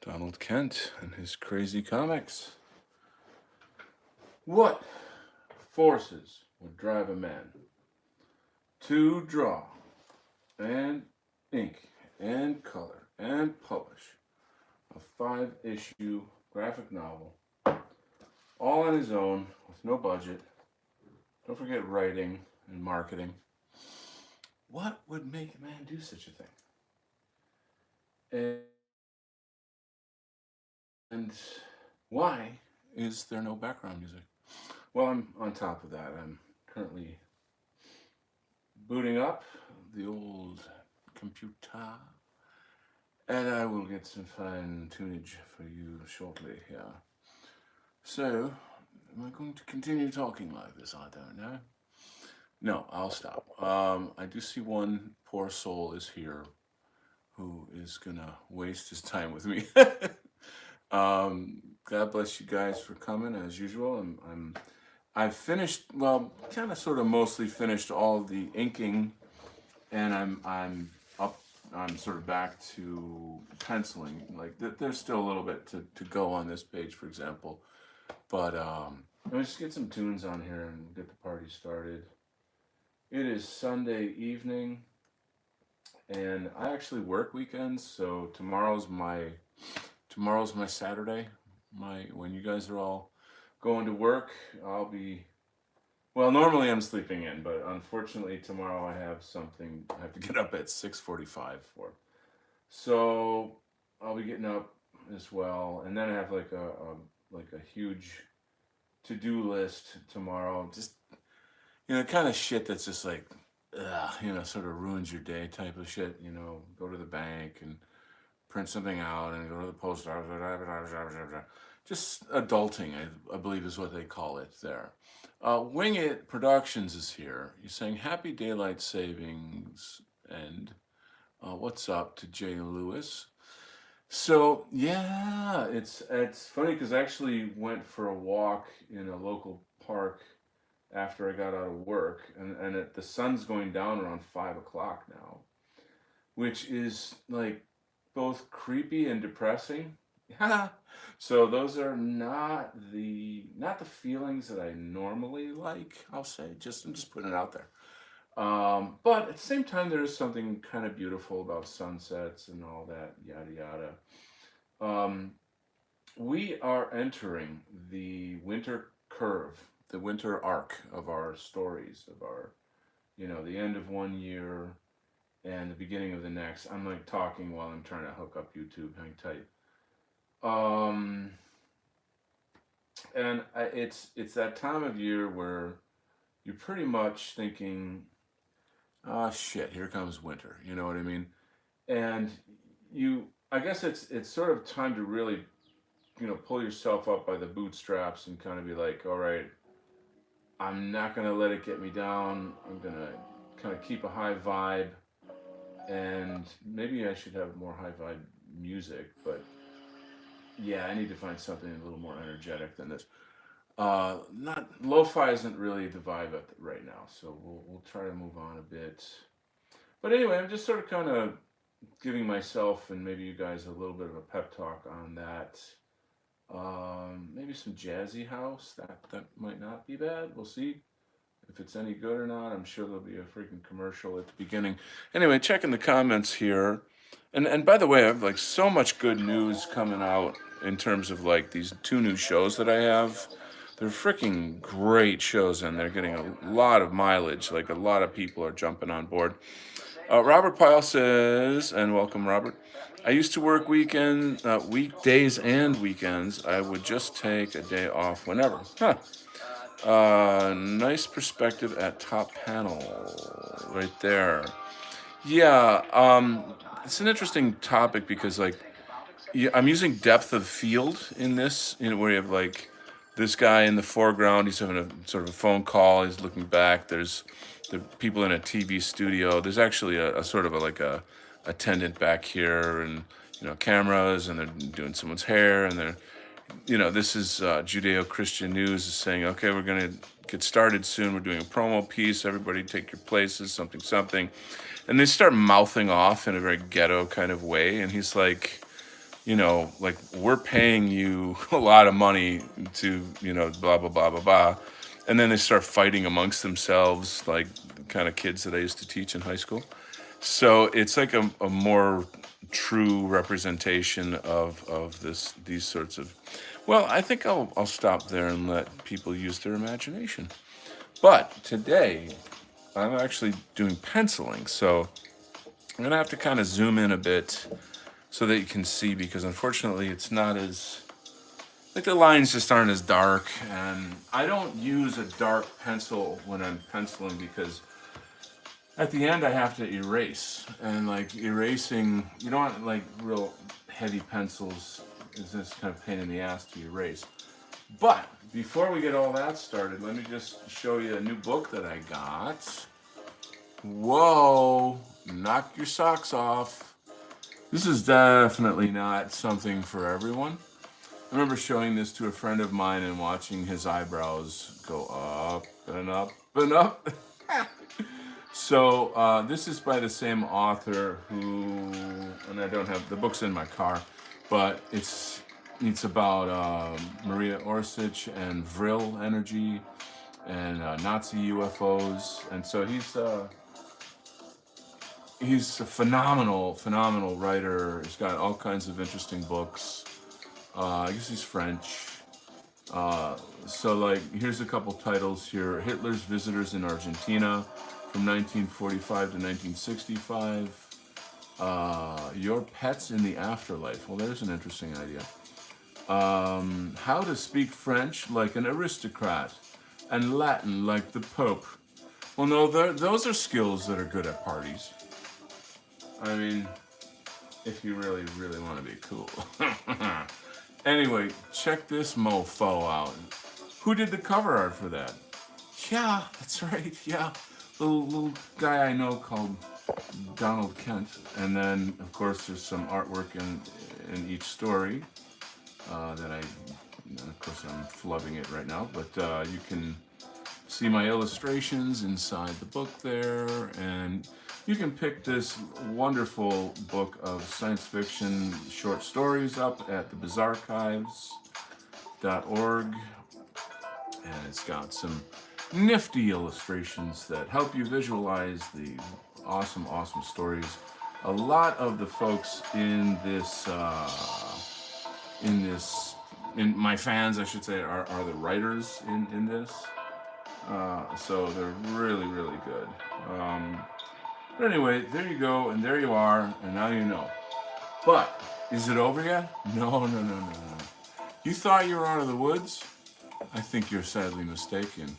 Donald Kent and his crazy comics. What forces would drive a man to draw and ink and color and publish a 5-issue graphic novel all on his own with no budget? Don't forget writing and marketing. What would make a man do such a thing? And why is there no background music? Well, I'm on top of that. I'm currently booting up the old computer, and I will get some fine tunage for you shortly here. So, am I going to continue talking like this? I don't know. No, I'll stop. I do see one poor soul is here who is gonna waste his time with me. God bless you guys for coming as usual. I've finished, well, kind of sort of mostly finished all the inking, and I'm sort of back to penciling. Like there's still a little bit to go on this page, for example, but let's just get some tunes on here and get the party started. It is Sunday evening, and I actually work weekends, so tomorrow's my Saturday. My when you guys are all going to work, I'll be well. Normally I'm sleeping in, but unfortunately tomorrow I have something I have to get up at 6:45 for. So I'll be getting up as well, and then I have like a huge to do list tomorrow. Just kind of shit that's just like, sort of ruins your day type of shit. Go to the bank and print something out and go to the post office. Just adulting, I believe is what they call it there. Wing It Productions is here. He's saying happy daylight savings and what's up to Jay Lewis. So yeah, it's funny because I actually went for a walk in a local park after I got out of work, and the sun's going down around 5 o'clock now, which is like both creepy and depressing. So those are not the feelings that I normally like. I'll say I'm just putting it out there. But at the same time, there is something kind of beautiful about sunsets and all that yada yada. Um, we are entering the winter curve, the winter arc of our stories, of our the end of one year and the beginning of the next. I'm like talking while I'm trying to hook up YouTube. Hang tight. Um, and it's that time of year where you're pretty much thinking, "Ah, shit, here comes winter." You know what I mean? And I guess it's sort of time to really, pull yourself up by the bootstraps and kind of be like, "All right, I'm not gonna let it get me down. I'm gonna kind of keep a high vibe." And maybe I should have more high vibe music, but yeah, I need to find something a little more energetic than this. Not lo-fi isn't really the vibe right now, so we'll try to move on a bit. But anyway, I'm just sort of kind of giving myself and maybe you guys a little bit of a pep talk on that. Maybe some jazzy house that might not be bad. We'll see if it's any good or not. I'm sure there'll be a freaking commercial at the beginning. Anyway, checking the comments here. And by the way, I have like so much good news coming out in terms of like these 2 new shows that I have. They're freaking great shows and they're getting a lot of mileage. Like a lot of people are jumping on board. Robert Pyle says, and welcome, Robert. I used to work weekdays and weekends. I would just take a day off whenever. Huh. Nice perspective at top panel right there. Yeah, it's an interesting topic because like I'm using depth of field in this, where you have like this guy in the foreground, he's having a sort of a phone call, he's looking back. There's the people in a TV studio. There's actually a sort of like a attendant back here, and cameras, and they're doing someone's hair, and this is Judeo-Christian News is saying, okay, we're going to get started soon. We're doing a promo piece. Everybody take your places, something, something. And they start mouthing off in a very ghetto kind of way. And he's like, like we're paying you a lot of money to, blah, blah, blah, blah, blah. And then they start fighting amongst themselves, like the kind of kids that I used to teach in high school. So it's like a more true representation of these sorts of. Well, I think I'll stop there and let people use their imagination. But today, I'm actually doing penciling, so I'm gonna have to kind of zoom in a bit so that you can see, because unfortunately it's not as, like, the lines just aren't as dark, and I don't use a dark pencil when I'm penciling because at the end I have to erase, and like erasing, you don't want like real heavy pencils, is this kind of pain in the ass to erase. But before we get all that started, let me just show you a new book that I got. Whoa, knock your socks off. This is definitely not something for everyone. I remember showing this to a friend of mine and watching his eyebrows go up and up and up. So this is by the same author who, and I don't have, the book's in my car, but it's about Maria Orsic and Vril energy and Nazi UFOs. And so he's a phenomenal writer. He's got all kinds of interesting books. I guess he's French. So like, here's a couple titles here. Hitler's Visitors in Argentina from 1945 to 1965. Your Pets in the Afterlife. Well, there's an interesting idea. How to Speak French Like an Aristocrat and Latin like the Pope. Well, no, those are skills that are good at parties. I mean, if you really, really want to be cool. Anyway, check this mofo out. Who did the cover art for that? Yeah, that's right. Yeah, little guy I know called Donald Kent. And then, of course, there's some artwork in each story that of course, I'm flubbing it right now, but you can see my illustrations inside the book there, and you can pick this wonderful book of science fiction short stories up at thebizarchives.org, and it's got some nifty illustrations that help you visualize the awesome stories. A lot of the folks in my fans, I should say, are the writers in this. So they're really, really good. But anyway, there you go, and there you are, and now you know. But is it over yet? No. You thought you were out of the woods? I think you're sadly mistaken.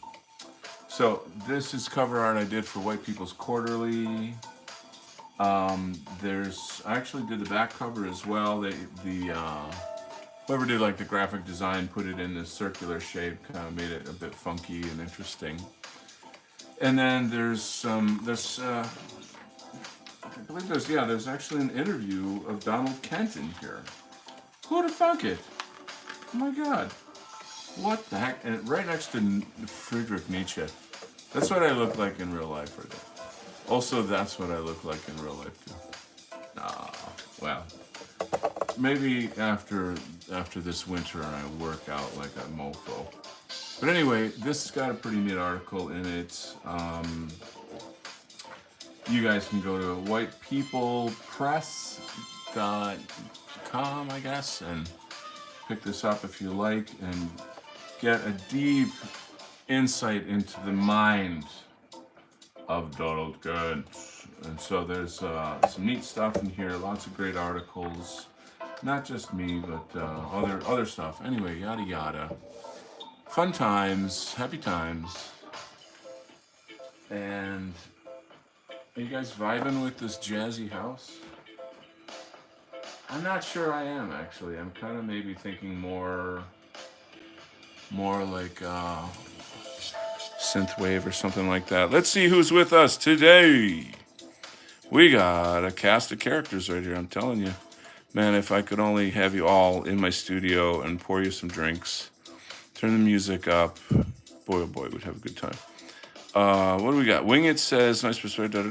So this is cover art I did for White People's Quarterly. I actually did the back cover as well. Whoever did like the graphic design put it in this circular shape, kind of made it a bit funky and interesting. And then there's actually an interview of Donald Kent in here. Who'd have thunk it? Oh my God. What the heck? And right next to Friedrich Nietzsche. That's what I look like in real life right there. Also, that's what I look like in real life too. Well, maybe after this winter I work out like a mofo. But anyway, this has got a pretty neat article in it. You guys can go to whitepeoplepress.com, I guess, and pick this up if you like and get a deep insight into the mind of Donald Kent. And so there's some neat stuff in here, lots of great articles, not just me, but other stuff. Anyway, yada yada. Fun times, happy times. And are you guys vibing with this jazzy house? I'm not sure I am, actually. I'm kind of maybe thinking more like synthwave or something like that. Let's see who's with us today. We got a cast of characters right here, I'm telling you. Man, if I could only have you all in my studio and pour you some drinks, turn the music up, boy oh boy, we'd have a good time. What do we got? Wing It says, nice perspective,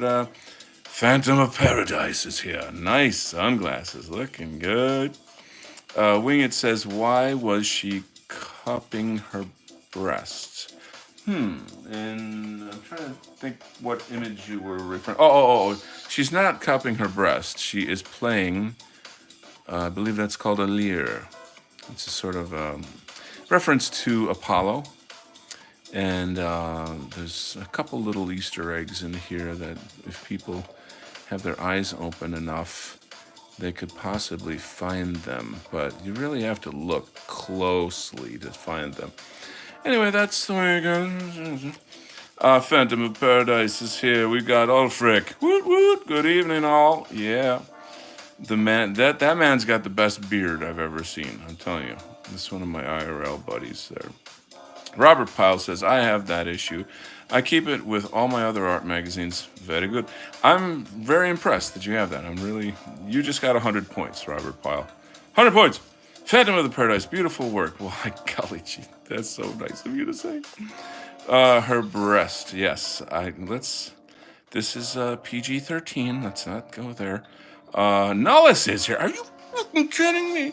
Phantom of Paradise is here. Nice sunglasses, looking good. Winged says, "Why was she cupping her breasts?" And I'm trying to think what image you were referring. Oh. She's not cupping her breast. She is playing. I believe that's called a lyre. It's a sort of reference to Apollo. And there's a couple little Easter eggs in here that if people have their eyes open enough, they could possibly find them. But you really have to look closely to find them. Anyway, that's the way it goes. Phantom of Paradise is here. We got Ulfric. Woot woot. Good evening, all. Yeah. The man that man's got the best beard I've ever seen. I'm telling you. This is one of my IRL buddies there. Robert Pyle says, I have that issue. I keep it with all my other art magazines. Very good. I'm very impressed that you have that. You just got 100 points, Robert Pyle. 100 points. Phantom of the Paradise, beautiful work. Well, golly gee, that's so nice of you to say. Her breast, yes. This is PG-13. Let's not go there. Nullis is here. Are you fucking kidding me?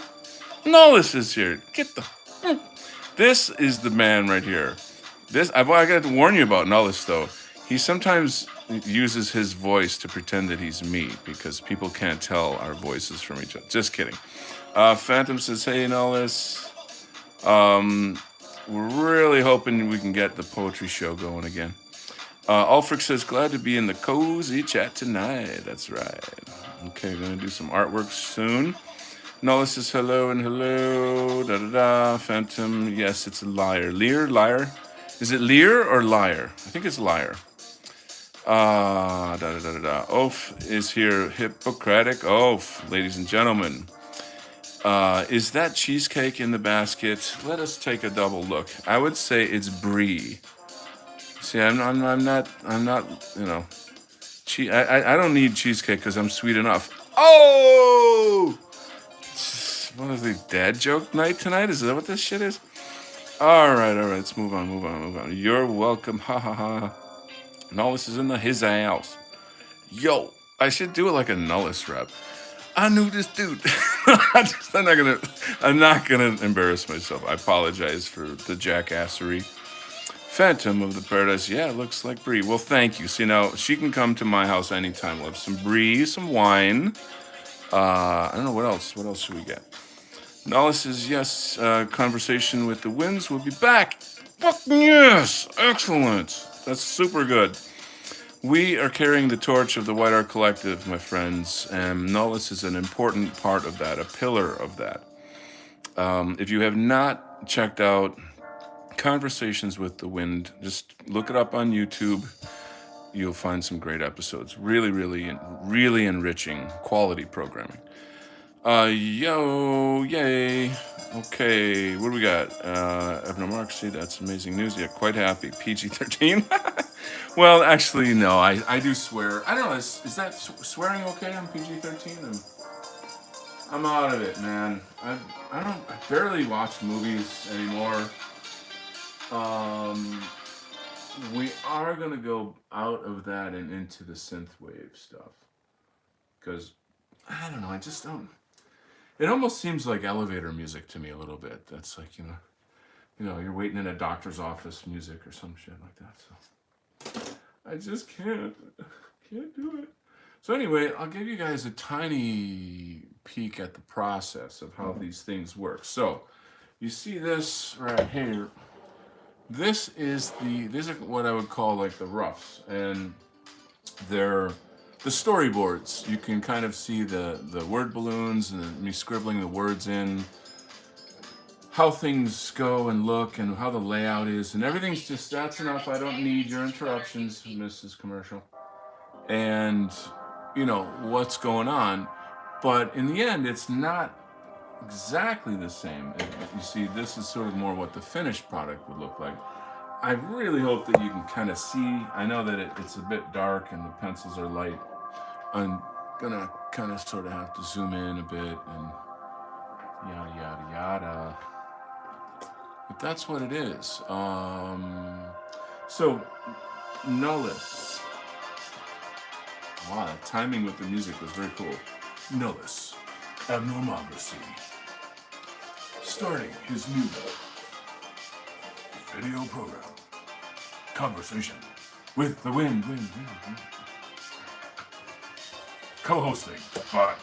Nullis is here. This is the man right here. I got to warn you about Nullis, though. He sometimes uses his voice to pretend that he's me because people can't tell our voices from each other. Just kidding. Phantom says, hey, Nullis. We're really hoping we can get the poetry show going again. Ulfric says, glad to be in the cozy chat tonight. That's right. Okay, we're going to do some artwork soon. Nullis says hello and hello. Phantom, yes, it's a liar. Liar. Is it Lear or liar? I think it's liar. Oaf is here. Hippocratic Oaf, ladies and gentlemen. Is that cheesecake in the basket? Let us take a double look. I would say it's brie. See, I'm not, you know, I don't need cheesecake because I'm sweet enough. Oh! What is the dad joke night tonight? Is that what this shit is? All right. Let's move on. You're welcome. Ha ha ha. Nullis is in his house. Yo, I should do it like a Nullis rep. I knew this dude. I'm not gonna embarrass myself. I apologize for the jackassery. Phantom of the Paradise. Yeah, it looks like brie. Well, thank you. See, now she can come to my house anytime. We'll have some brie, some wine. I don't know what else. What else should we get? Nullis says yes. Conversation with the Winds will be back. Fucking yes! Excellent. That's super good. We are carrying the torch of the White Art Collective, my friends, and Nullis is an important part of that, a pillar of that. If you have not checked out Conversations with the Wind, just look it up on YouTube. You'll find some great episodes. Really enriching quality programming. Yay. Okay, what do we got? Ebner Marksy, that's amazing news. Yeah, quite happy. PG-13. Well, actually, no, I do swear. I don't know, is that swearing okay on PG-13? I'm out of it, man. I barely watch movies anymore. We are going to go out of that and into the synthwave stuff. Because, I don't know, I just don't. It almost seems like elevator music to me a little bit. That's like, you know, you're waiting in a doctor's office music or some shit like that. So I just can't do it. So anyway, I'll give you guys a tiny peek at the process of how these things work. So you see this right here. These are what I would call like the roughs, and they're the storyboards. You can kind of see the word balloons and me scribbling the words in, how things go and look and how the layout is, and everything's just, that's enough. I don't need your interruptions, Mrs. Commercial, and you know what's going on. But in the end, it's not exactly the same. You see, this is sort of more what the finished product would look like. I really hope that you can kind of see. I know that it's a bit dark and the pencils are light. I'm gonna kind of sort of have to zoom in a bit and yada. But that's what it is. So, Nullis. Wow, the timing with the music was very cool. Nullis Abnormality. Starting his new video program. Conversation with the wind. Co-hosting by.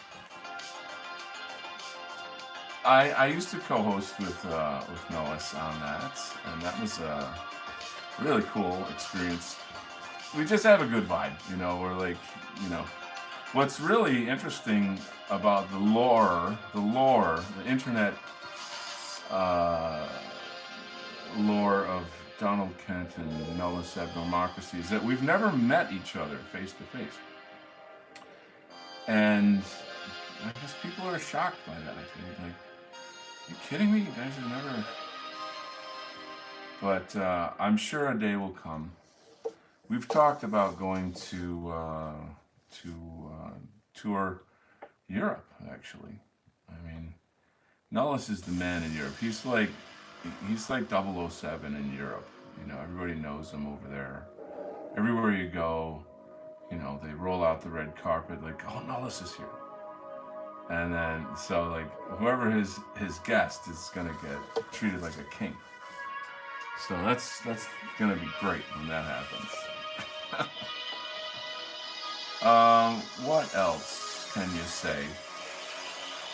I used to co-host with Nullis on that, and that was a really cool experience. We just have a good vibe, you know. We're like, you know, what's really interesting about the internet lore of Donald Kent and Nullis Abnormality is that we've never met each other face to face, and I guess people are shocked by that. I think, like, are you kidding me? You guys have never. But I'm sure a day will come. We've talked about going to tour Europe, actually. I mean, Nullis is the man in Europe. He's like 007 in Europe. You know, everybody knows him over there. Everywhere you go, you know, they roll out the red carpet like, oh, Nullis is here. And then, so like, whoever his guest is gonna get treated like a king. So that's gonna be great when that happens. What else can you say?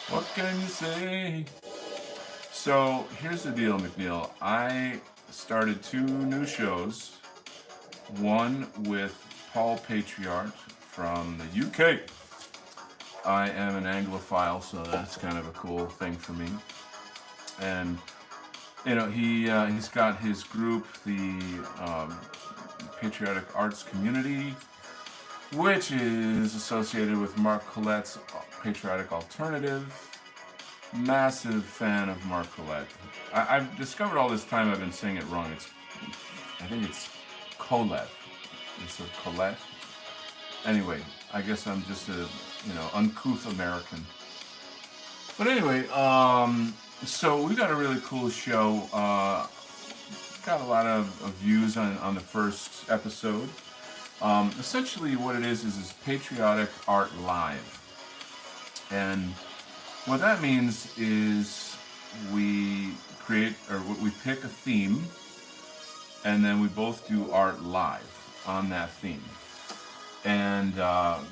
What can you say? So here's the deal, McNeil. I started 2 new shows. One with Paul Patriart from the UK. I am an Anglophile, so that's kind of a cool thing for me. And you know, he's got his group, the Patriotic Arts Community, which is associated with Mark Collette's Patriotic Alternative. Massive fan of Mark Collette. I've discovered all this time I've been saying it wrong. I think it's Colette instead of Collette. Anyway, I guess I'm just a, you know, uncouth American. But anyway, so we got a really cool show. Got a lot of views on the first episode. Essentially what it is Patriotic Art Live. And what that means is we pick a theme, and then we both do art live on that theme. And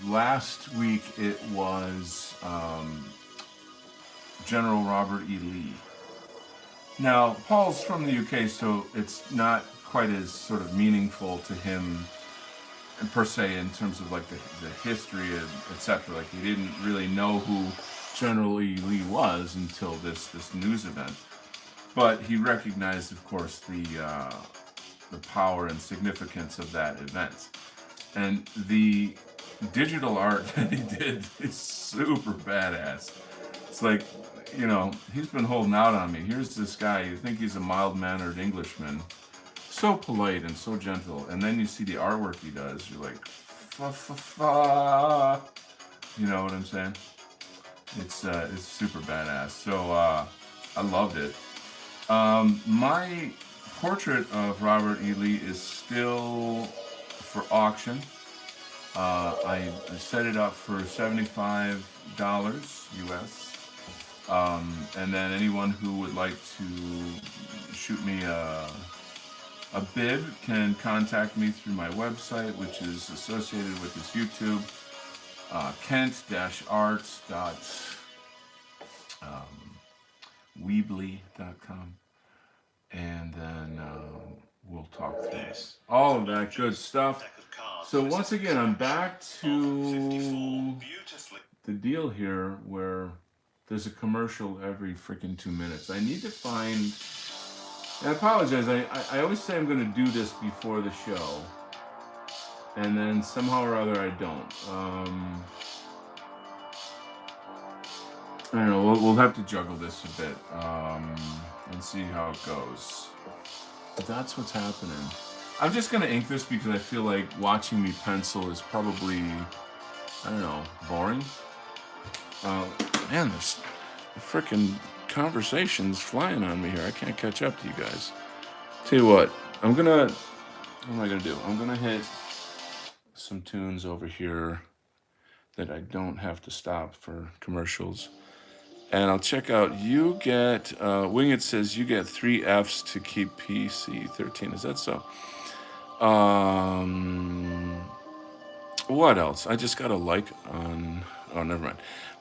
last week it was General Robert E. Lee. Now, Paul's from the UK, so it's not quite as sort of meaningful to him per se in terms of like the history, etc. Like, he didn't really know who General E. Lee was until this news event. But he recognized, of course, the power and significance of that event. And the digital art that he did is super badass. It's like, you know, he's been holding out on me. Here's this guy, you think he's a mild-mannered Englishman, so polite and so gentle, and then you see the artwork he does, you're like, you know what I'm saying? It's super badass. So I loved it. My portrait of Robert E. Lee is still for auction. I set it up for $75 US. And then anyone who would like to shoot me a bid can contact me through my website, which is associated with this YouTube, kent-art.weebly.com, and then we'll talk through all of that good stuff. So once again, I'm back to the deal here where there's a commercial every freaking 2 minutes. I need to find, and I apologize, I always say I'm going to do this before the show, and then somehow or other I don't. I don't know, we'll have to juggle this a bit and see how it goes. But that's what's happening. I'm just going to ink this because I feel like watching me pencil is probably, I don't know, boring. Man, this freaking conversation's flying on me here. I can't catch up to you guys. Tell you what am I gonna do? I'm gonna hit some tunes over here that I don't have to stop for commercials. And I'll check out. You get Winged says you get 3 Fs to keep PC 13. Is that so? Um, what else? I just got a like on. Oh, never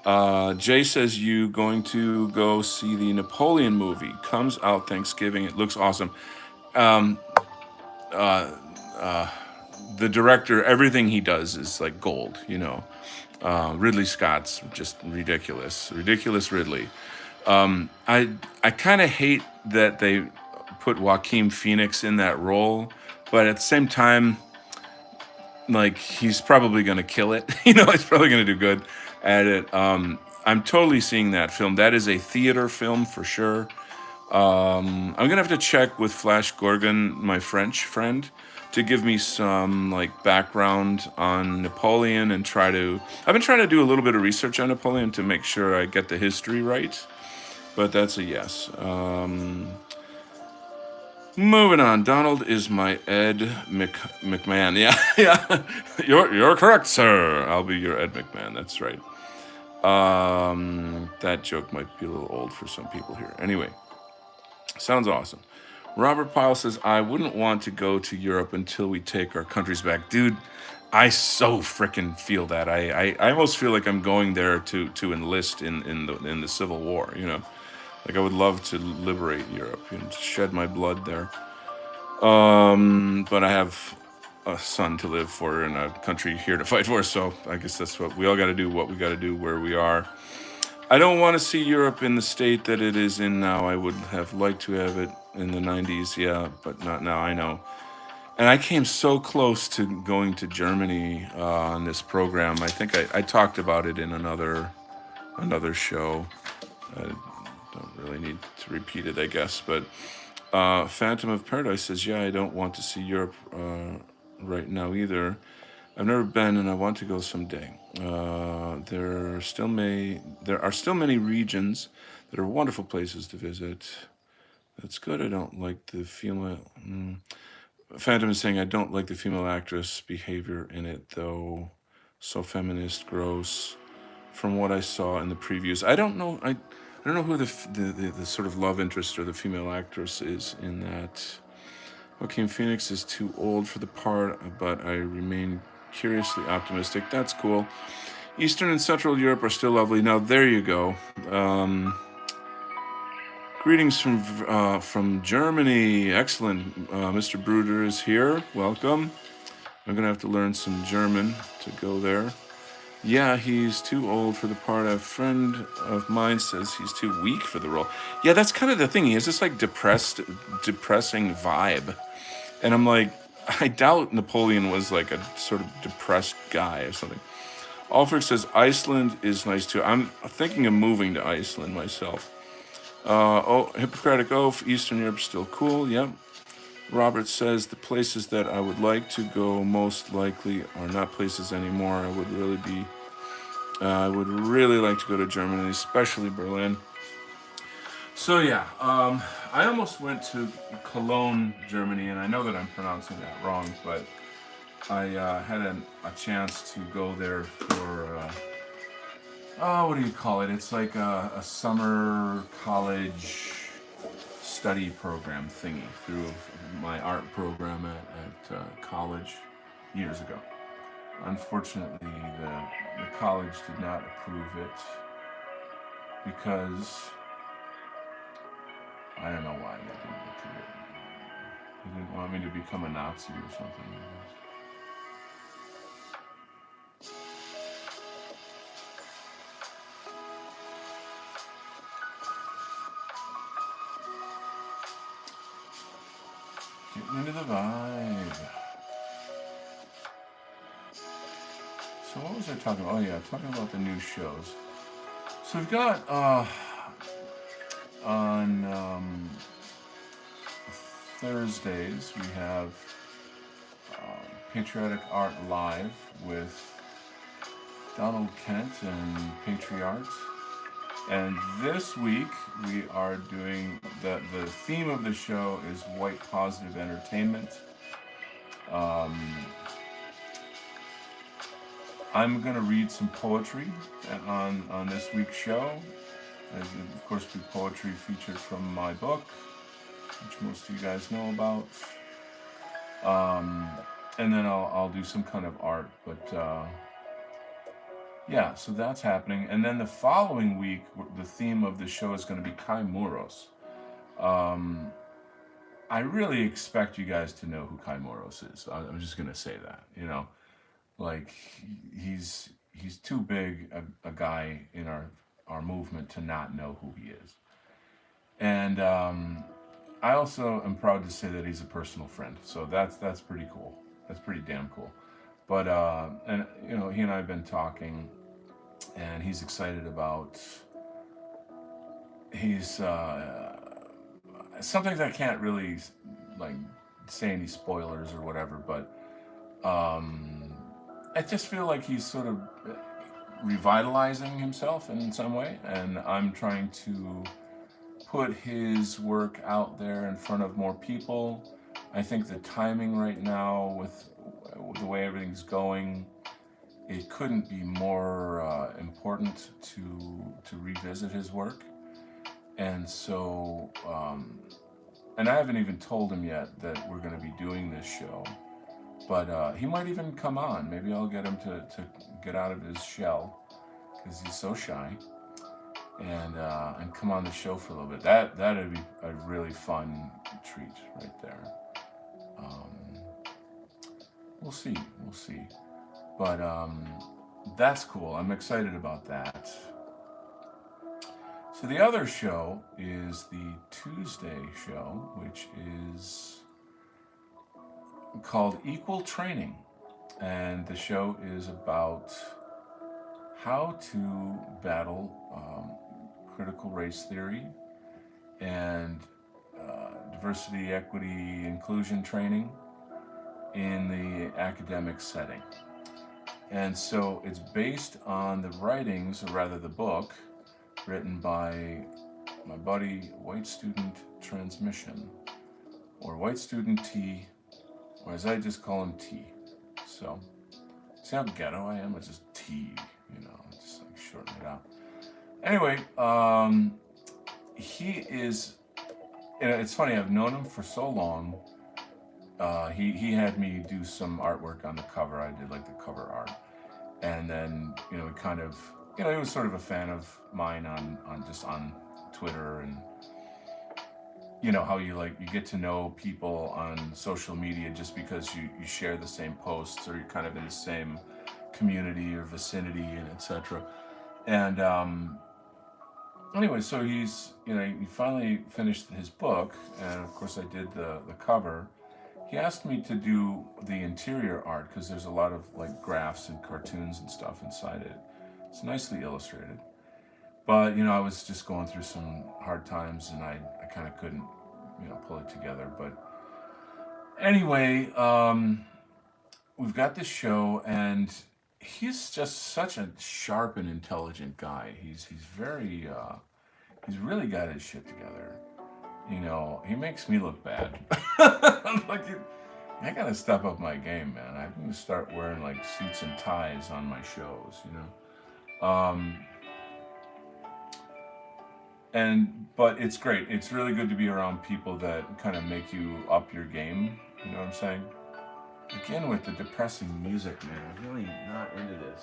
mind. Jay says you going to go see the Napoleon movie. Comes out Thanksgiving. It looks awesome. The director, everything he does is like gold. You know, Ridley Scott's just ridiculous, ridiculous Ridley. I kind of hate that they put Joaquin Phoenix in that role, but at the same time, like he's probably gonna kill it. You know, he's probably gonna do good at it. I'm totally seeing that film. That is a theater film for sure. I'm gonna have to check with Flash Gorgon, my French friend, to give me some like background on Napoleon and try to. I've been trying to do a little bit of research on Napoleon to make sure I get the history right. But that's a yes. Moving on. Donald is my Ed McMahon. Yeah, yeah. You're correct, sir. I'll be your Ed McMahon. That's right. That joke might be a little old for some people here. Anyway, sounds awesome. Robert Pyle says, I wouldn't want to go to Europe until we take our countries back. Dude, I so freaking feel that. I almost feel like I'm going there to enlist in the Civil War, you know. Like I would love to liberate Europe and shed my blood there. But I have a son to live for and a country here to fight for, so I guess that's what we all got to do. What we got to do where we are. I don't want to see Europe in the state that it is in now. I would have liked to have it in the 90s, yeah, but not now. I know. And I came so close to going to Germany on this program. I think I talked about it in another show. I don't really need to repeat it, I guess. But Phantom of Paradise says, yeah, I don't want to see Europe right now either. I've never been, and I want to go someday. There are still many regions that are wonderful places to visit. That's good. I don't like the female. Phantom is saying I don't like the female actress behavior in it, though. So feminist, gross. From what I saw in the previews, I don't know. I don't know who the sort of love interest or the female actress is in that. Joaquin Phoenix is too old for the part, but I remain curiously optimistic. That's cool. Eastern and Central Europe are still lovely. Now there you go. Greetings from Germany. Excellent. Mr. Bruder is here. Welcome. I'm gonna have to learn some German to go there. Yeah, he's too old for the part. A friend of mine says he's too weak for the role. Yeah, that's kind of the thing. He has this like depressing vibe. And I'm like, I doubt Napoleon was like a sort of depressed guy or something. Alfred says Iceland is nice too. I'm thinking of moving to Iceland myself. Hippocratic Oath, Eastern Europe still cool. Yep. Robert says the places that I would like to go most likely are not places anymore. I would really like to go to Germany, especially Berlin. So yeah, I almost went to Cologne, Germany, and I know that I'm pronouncing that wrong, but I had a chance to go there for, what do you call it? It's like a summer college study program thingy through my art program at college years ago. Unfortunately, the college did not approve it because I don't know why they didn't approve it. They didn't want me to become a Nazi or something. Getting into the vibe. So what was I talking about? Oh yeah, talking about the new shows. So we've got on Thursdays we have Patriotic Art Live with Donald Kent and Patriarch. And this week we are doing the theme of the show is white positive entertainment. I'm going to read some poetry on this week's show. As of course, be poetry featured from my book, which most of you guys know about. And then I'll do some kind of art. But yeah, so that's happening. And then the following week, the theme of the show is going to be Kai Muros. I really expect you guys to know who Kai Moros is. I'm just gonna say that, like he's too big a guy in our movement to not know who he is. And I also am proud to say that he's a personal friend. So that's pretty cool. That's pretty damn cool. But and he and I have been talking, and he's excited about. He's some things I can't really like say any spoilers or whatever, but I just feel like he's sort of revitalizing himself in some way, and I'm trying to put his work out there in front of more people. I think the timing right now with the way everything's going, it couldn't be more important to revisit his work. And so, and I haven't even told him yet that we're going to be doing this show, but he might even come on. Maybe I'll get him to get out of his shell because he's so shy, and come on the show for a little bit. That'd be a really fun treat right there. We'll see, but that's cool. I'm excited about that. So the other show is the Tuesday show, which is called Equal Training. And the show is about how to battle critical race theory and diversity, equity, inclusion training in the academic setting. And so it's based on the writings, or rather the book, written by my buddy White Student Transmission, or White Student T, or as I just call him T. So, see how ghetto I am? It's just T, just like shorten it out. Anyway, he is, it's funny, I've known him for so long. He had me do some artwork on the cover. I did like the cover art. And then, he kind of, he was sort of a fan of mine on just on Twitter, and how you get to know people on social media just because you share the same posts, or you're kind of in the same community or vicinity, and etc. And anyway, so he's he finally finished his book, and of course I did the cover. He asked me to do the interior art because there's a lot of graphs and cartoons and stuff inside it. It's nicely illustrated. But, I was just going through some hard times, and I kind of couldn't, pull it together. But anyway, we've got this show, and he's just such a sharp and intelligent guy. He's very, he's really got his shit together. He makes me look bad. I gotta step up my game, man. I'm gonna start wearing suits and ties on my shows, But it's great. It's really good to be around people that kind of make you up your game. You know what I'm saying? Again with the depressing music, man. I'm really not into this.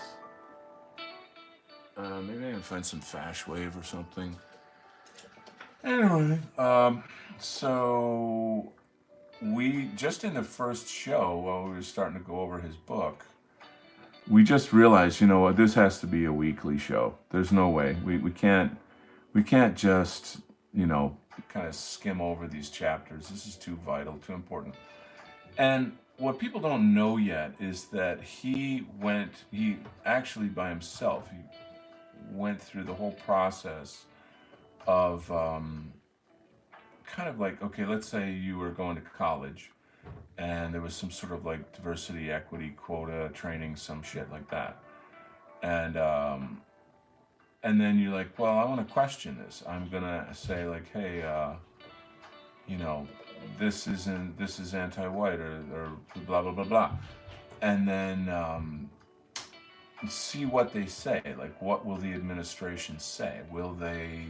Maybe I can find some Fash Wave or something. Anyway, so we just in the first show, while we were starting to go over his book, we just realized, what, this has to be a weekly show. There's no way we can't just kind of skim over these chapters. This is too vital, too important. And what people don't know yet is that he actually by himself, he went through the whole process of kind of okay, let's say you were going to college and there was some sort of diversity, equity, quota training, some shit like that. And then you're like, well, I want to question this. I'm gonna say hey, this is anti-white or blah blah blah blah. And then see what they say. Like, what will the administration say? Will they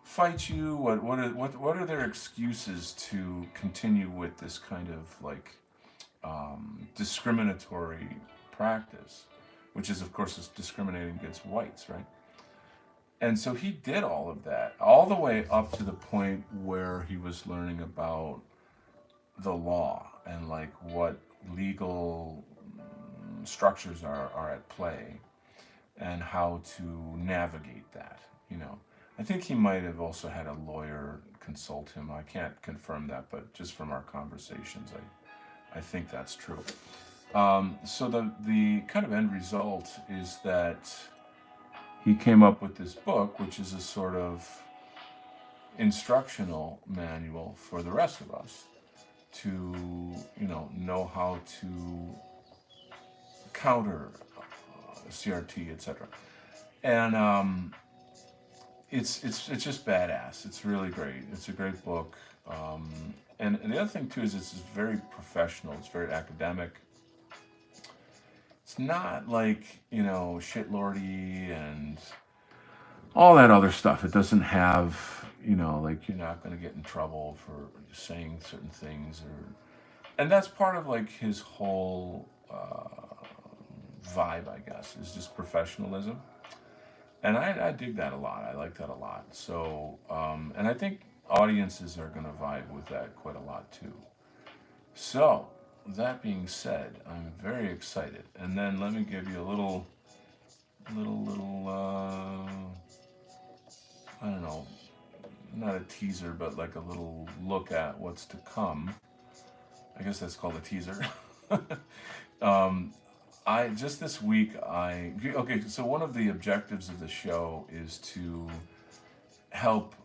fight you? What are their excuses to continue with this kind of like discriminatory practice, which is of course is discriminating against whites, right? And so he did all of that, all the way up to the point where he was learning about the law and like what legal structures are at play and how to navigate that, you know. I think he might have also had a lawyer consult him. I can't confirm that, but just from our conversations, I think that's true. So the kind of end result is that he came up with this book, which is a sort of instructional manual for the rest of us to, know how to counter CRT, etc. And it's just badass. It's really great. It's a great book. And the other thing too is it's very professional. It's very academic. It's not like shitlordy and all that other stuff. It doesn't have like you're not going to get in trouble for saying certain things and that's part of like his whole vibe, I guess, is just professionalism. And I dig that a lot. I like that a lot. So, and I think audiences are going to vibe with that quite a lot too. So, that being said, I'm very excited. And then let me give you a little, I don't know, not a teaser, but like a little look at what's to come. I guess that's called a teaser. um, I just this week okay. So one of the objectives of the show is to help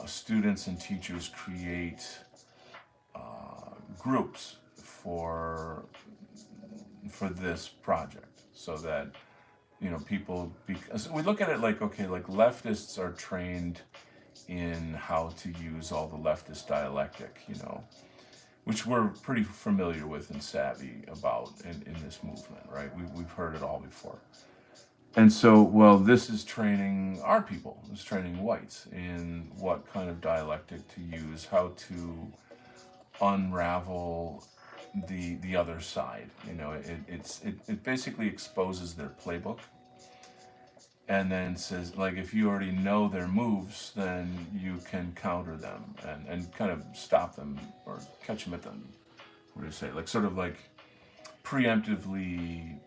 students and teachers create groups for this project, so that people. Because we look at it like, okay, like leftists are trained in how to use all the leftist dialectic, which we're pretty familiar with and savvy about in this movement, right? We've heard it all before. And so, well, this is training our people, it's training whites in what kind of dialectic to use, how to unravel the other side. It basically exposes their playbook and then says, like, if you already know their moves, then you can counter them and kind of stop them or catch them at them. What do you say? Like, sort of like preemptively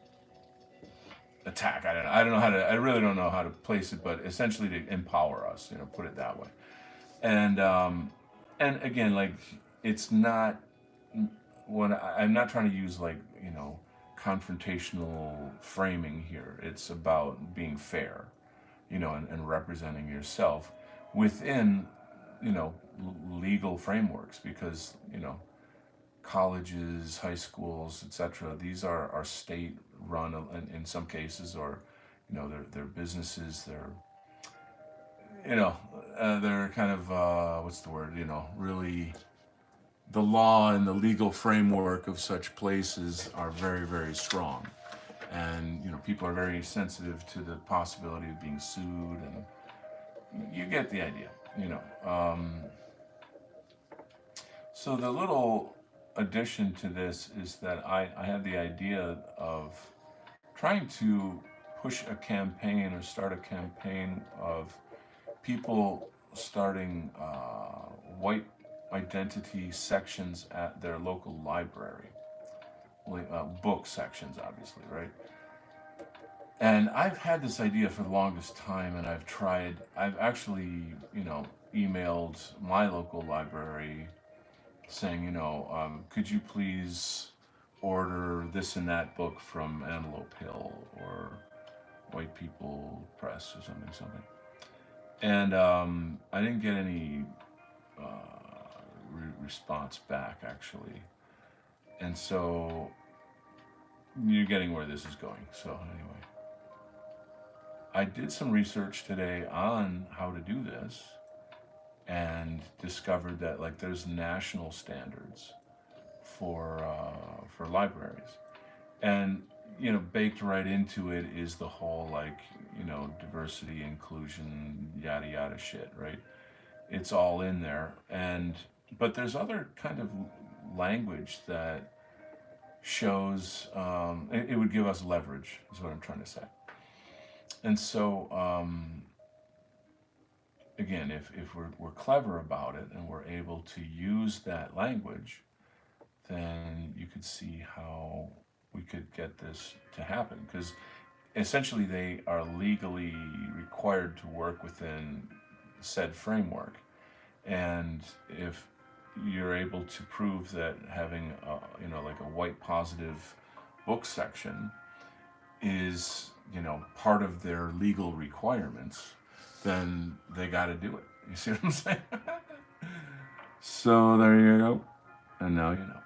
attack. I don't know how to. I really don't know how to place it, but essentially to empower us. Put it that way. And again, like, it's not when I'm not trying to use like confrontational framing here. It's about being fair, and representing yourself within, legal frameworks, because colleges, high schools, etc. These are state run in some cases, or they're businesses. They're kind of what's the word? Really, the law and the legal framework of such places are very, very strong, and people are very sensitive to the possibility of being sued, and you get the idea. So the little addition to this is that I had the idea of trying to push a campaign or start a campaign of people starting white identity sections at their local library, book sections, obviously, right? And I've had this idea for the longest time, and I've actually, emailed my local library saying, could you please order this and that book from Antelope Hill or White People Press or something. And I didn't get any response back, actually. And so you're getting where this is going. So anyway, I did some research today on how to do this and discovered that like there's national standards for libraries, and baked right into it is the whole like, diversity, inclusion, yada yada shit, right? It's all in there. And but there's other kind of language that shows it would give us leverage, is what I'm trying to say. And so again, if we're clever about it and we're able to use that language, then you could see how we could get this to happen. Because essentially, they are legally required to work within said framework. And if you're able to prove that having like a white positive book section is part of their legal requirements, then they got to do it. You see what I'm saying? So there you go, and now you know.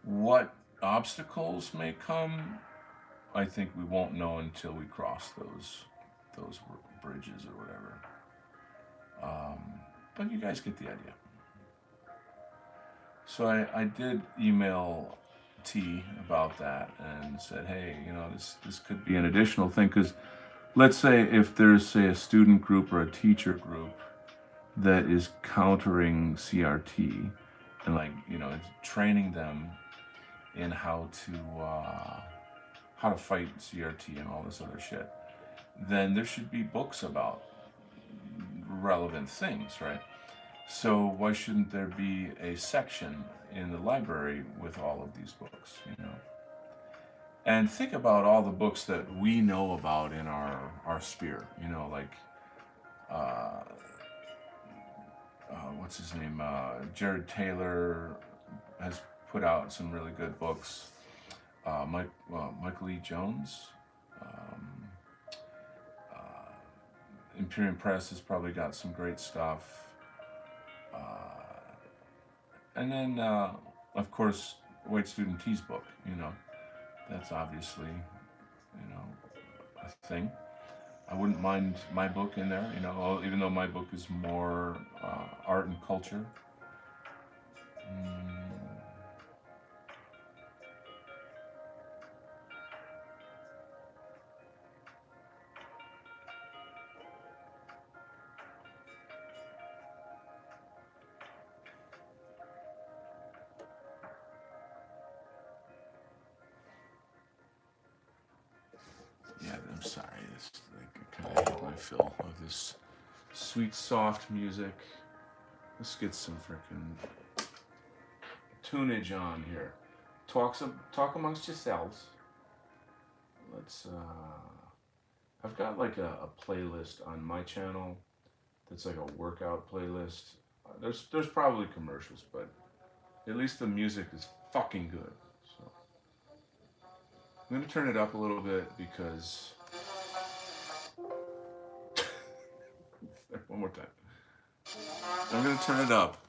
What obstacles may come, I think we won't know until we cross those bridges or whatever. But you guys get the idea. So I did email T about that and said, hey, this could be an additional thing, because let's say if there's, say, a student group or a teacher group that is countering CRT and training them in how to fight CRT and all this other shit, then there should be books about relevant things, right? So why shouldn't there be a section in the library with all of these books? And think about all the books that we know about in our sphere, like what's his name? Jared Taylor has put out some really good books. Michael E. Jones. Um, Imperium Press has probably got some great stuff. And then, of course, White Student T's book, that's obviously, a thing. I wouldn't mind my book in there, even though my book is more art and culture. Yeah, I'm sorry. I kind of hit my fill of this sweet, soft music. Let's get some freaking tunage on here. Talk amongst yourselves. Let's. I've got like a playlist on my channel that's like a workout playlist. There's probably commercials, but at least the music is fucking good. So I'm gonna turn it up a little bit because one more time. I'm gonna turn it up.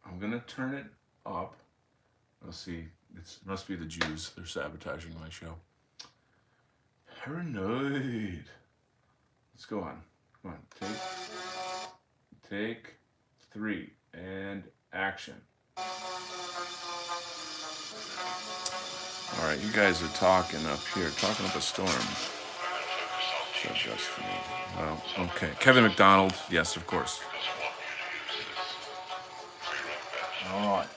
I'm gonna turn it up. Let's see. It must be the Jews. They're sabotaging my show. Paranoid. Let's go on. Come on. Take 3 and action. All right, you guys are talking up here, talking up a storm. So just for me. Well, okay. Kevin McDonald. Yes, of course. All right.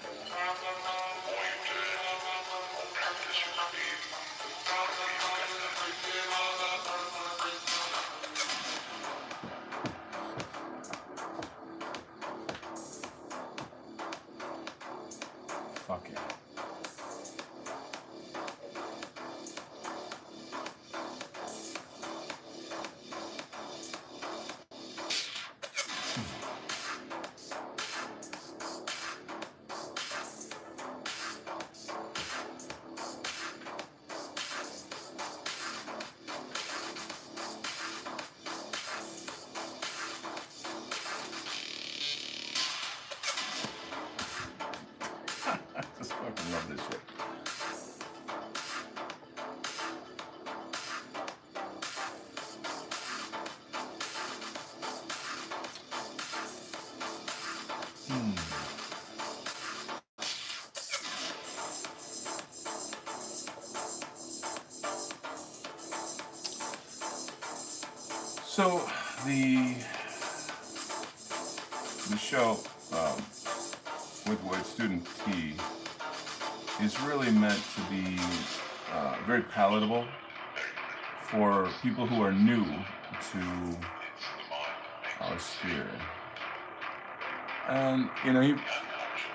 Fuck it. I just fucking love this shit. So the the show with White Student Tea is really meant to be very palatable for people who are new to our sphere. And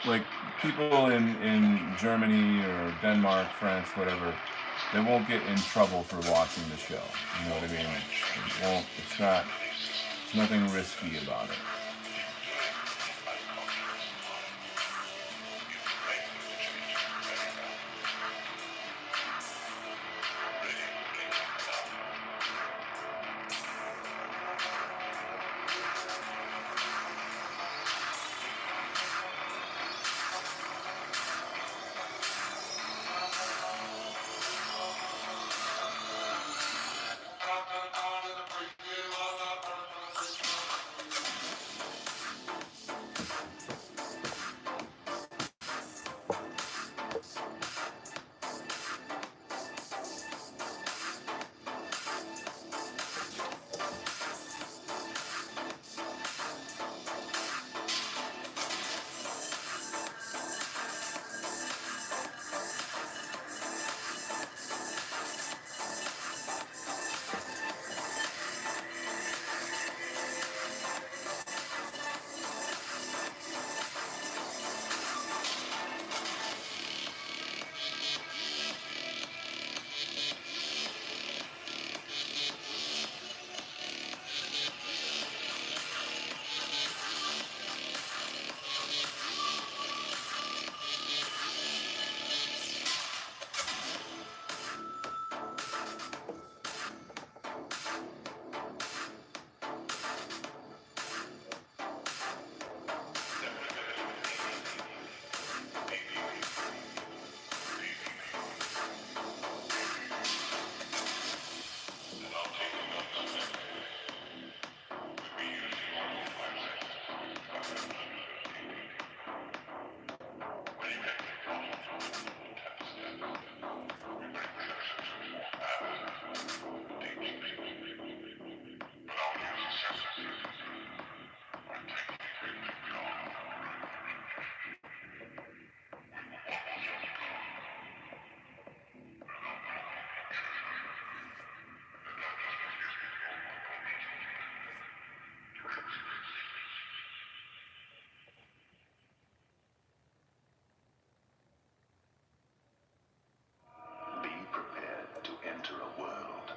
like people in Germany or Denmark, France, whatever, they won't get in trouble for watching the show. You know what I mean? It won't. It's nothing risky about it.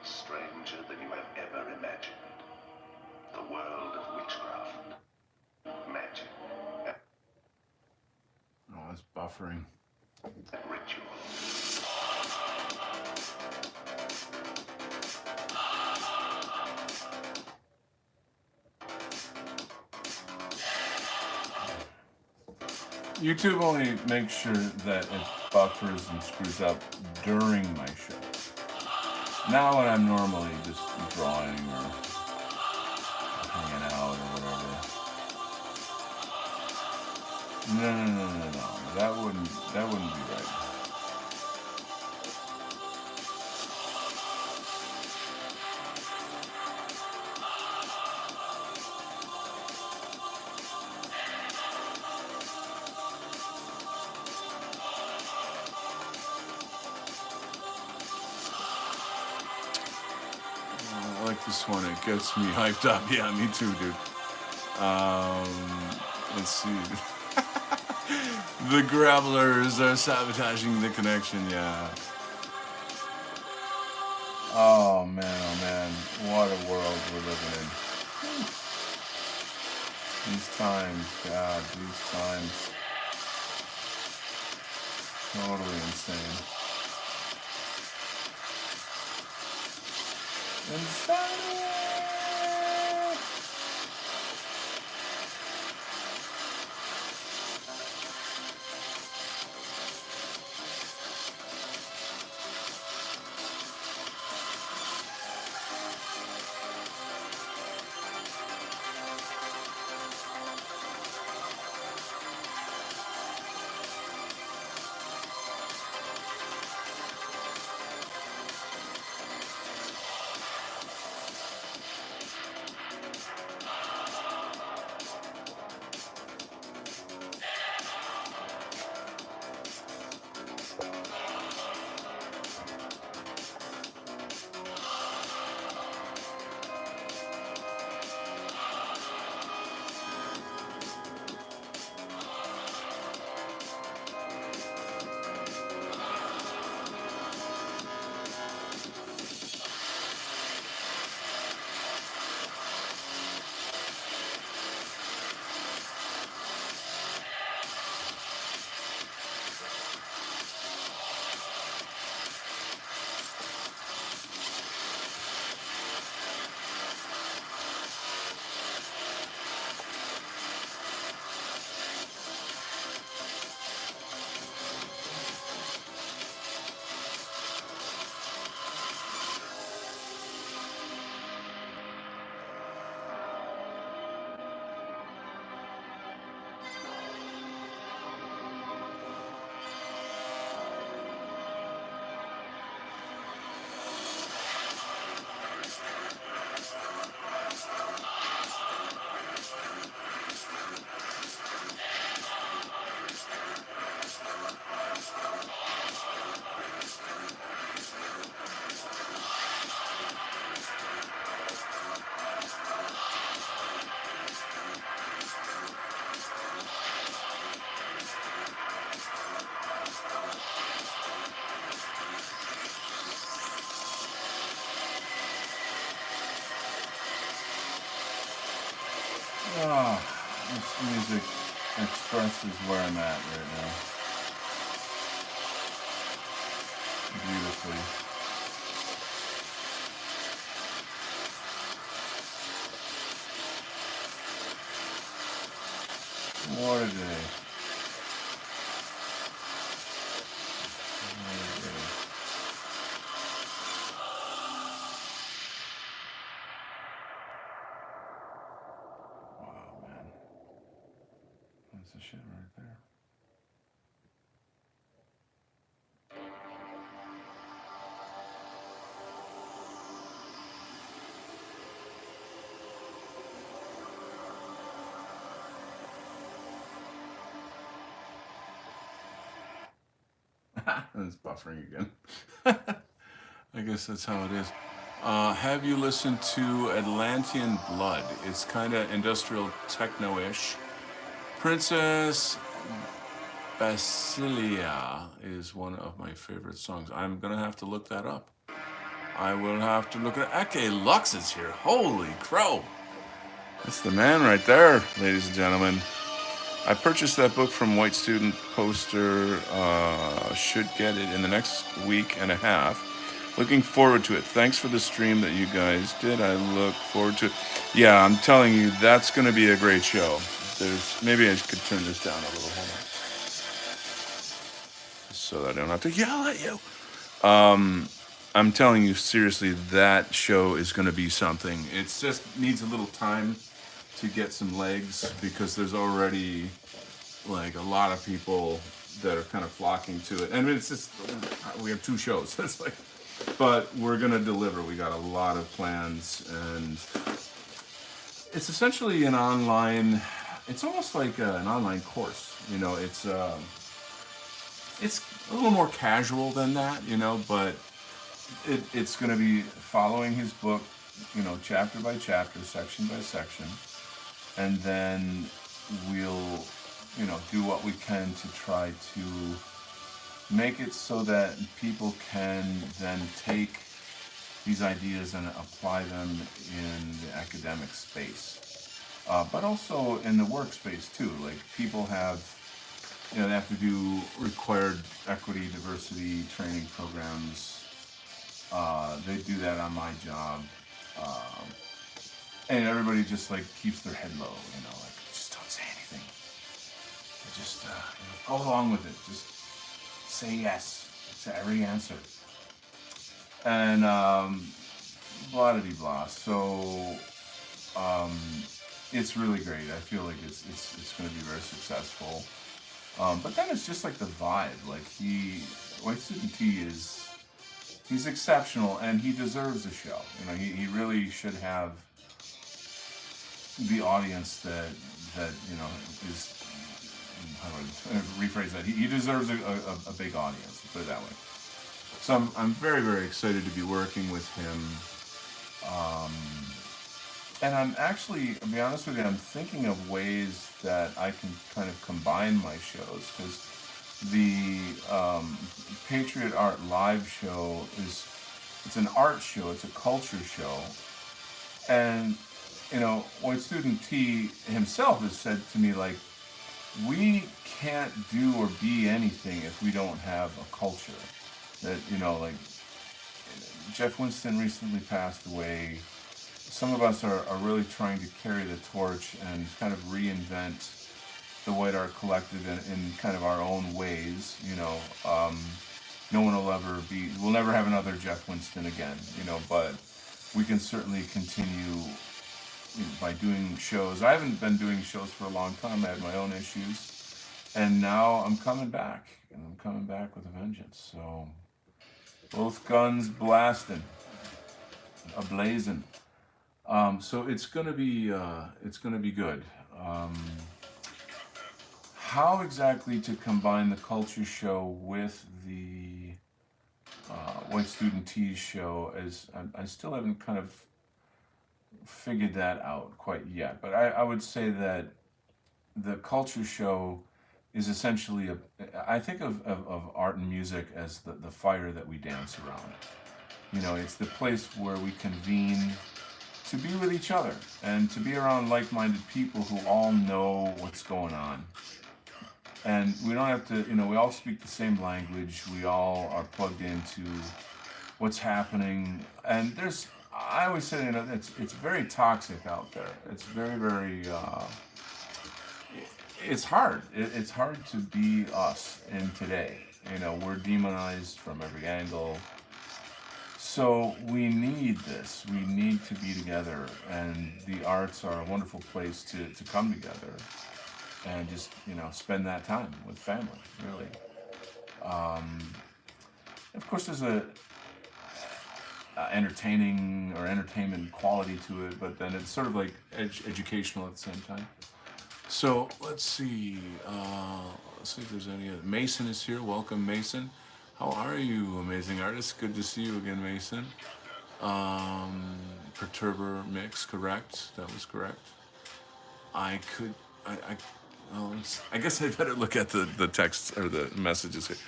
Stranger than you have ever imagined. The world of witchcraft, magic, Oh, it's buffering. and ritual. YouTube only makes sure that it buffers and screws up during my show. Now when I'm normally just drawing or hanging out or whatever. No. That wouldn't be right. I like this one. It gets me hyped up. Yeah, me too, dude. Let's see. The Gravelers are sabotaging the connection. Yeah. Oh man. What a world we're living in. These times, God, these times. Totally insane. Insane. Ah, this music expresses where I'm at right now. Beautifully. What a day. What a day. Wow, man. That's the shit right there. It's buffering again. I guess that's how it is. Have you listened to Atlantean Blood? It's kind of industrial techno-ish. Princess Basilia is one of my favorite songs. I'm gonna have to look that up. I will have to look at Eke Lux is here. Holy crow! That's the man right there, ladies and gentlemen. I purchased that book from White Student Poster. Should get it in the next week and a half. Looking forward to it. Thanks for the stream that you guys did. I look forward to it. Yeah, I'm telling you, that's going to be a great show. Maybe I could turn this down a little. Hold on. So that I don't have to yell at you. I'm telling you, seriously, that show is going to be something. It just needs a little time to get some legs because there's already like a lot of people that are kind of flocking to it. And it's just, we have 2 shows. It's like, but we're going to deliver. We got a lot of plans, and it's essentially an online, it's almost like an online course. You know, it's a little more casual than that, you know, but it's going to be following his book, you know, chapter by chapter, section by section, and then we'll, you know, do what we can to try to make it so that people can then take these ideas and apply them in the academic space, but also in the workspace too. Like people have, you know, they have to do required equity, diversity training programs. They do that on my job, and everybody just like keeps their head low, you know, like just don't say anything. Just you know, go along with it. Just say yes to every answer, and blah de blah. So it's really great. I feel like it's going to be very successful. But then it's just like the vibe. Like White Student T he's exceptional, and he deserves a show. You know, he really should have the audience that you know is. How do I rephrase that? He deserves a big audience. Put it that way. So I'm very, very excited to be working with him. And I'm actually, to be honest with you, I'm thinking of ways that I can kind of combine my shows, because the Patriot Art Live show it's an art show, it's a culture show, and you know, White Student T himself has said to me, like, we can't do or be anything if we don't have a culture. That, you know, like Jeff Winston recently passed away. Some of us are really trying to carry the torch and kind of reinvent the White Art Collective in kind of our own ways. You know, no one we'll never have another Jeff Winston again, you know, but we can certainly continue, you know, by doing shows. I haven't been doing shows for a long time. I had my own issues, and now I'm coming back, and I'm coming back with a vengeance. So both guns blasting, ablazing. So it's gonna be good. How exactly to combine the culture show with the White Student T's show is I still haven't kind of figured that out quite yet. But I would say that the culture show is essentially I think of art and music as the fire that we dance around. You know, it's the place where we convene to be with each other and to be around like-minded people who all know what's going on. And we don't have to, we all speak the same language. We all are plugged into what's happening. And I always say, it's very toxic out there. It's very, very, it's hard. It's hard to be us in today. We're demonized from every angle. So we need this. We need to be together. And the arts are a wonderful place to come together and just, spend that time with family, really. Of course, there's a entertainment quality to it, but then it's sort of like educational at the same time. So let's see. Let's see if there's any other. Mason is here. Welcome, Mason. How are you, amazing artist? Good to see you again, Mason. Perturber mix, correct? That was correct. I guess I better look at the text or the messages here.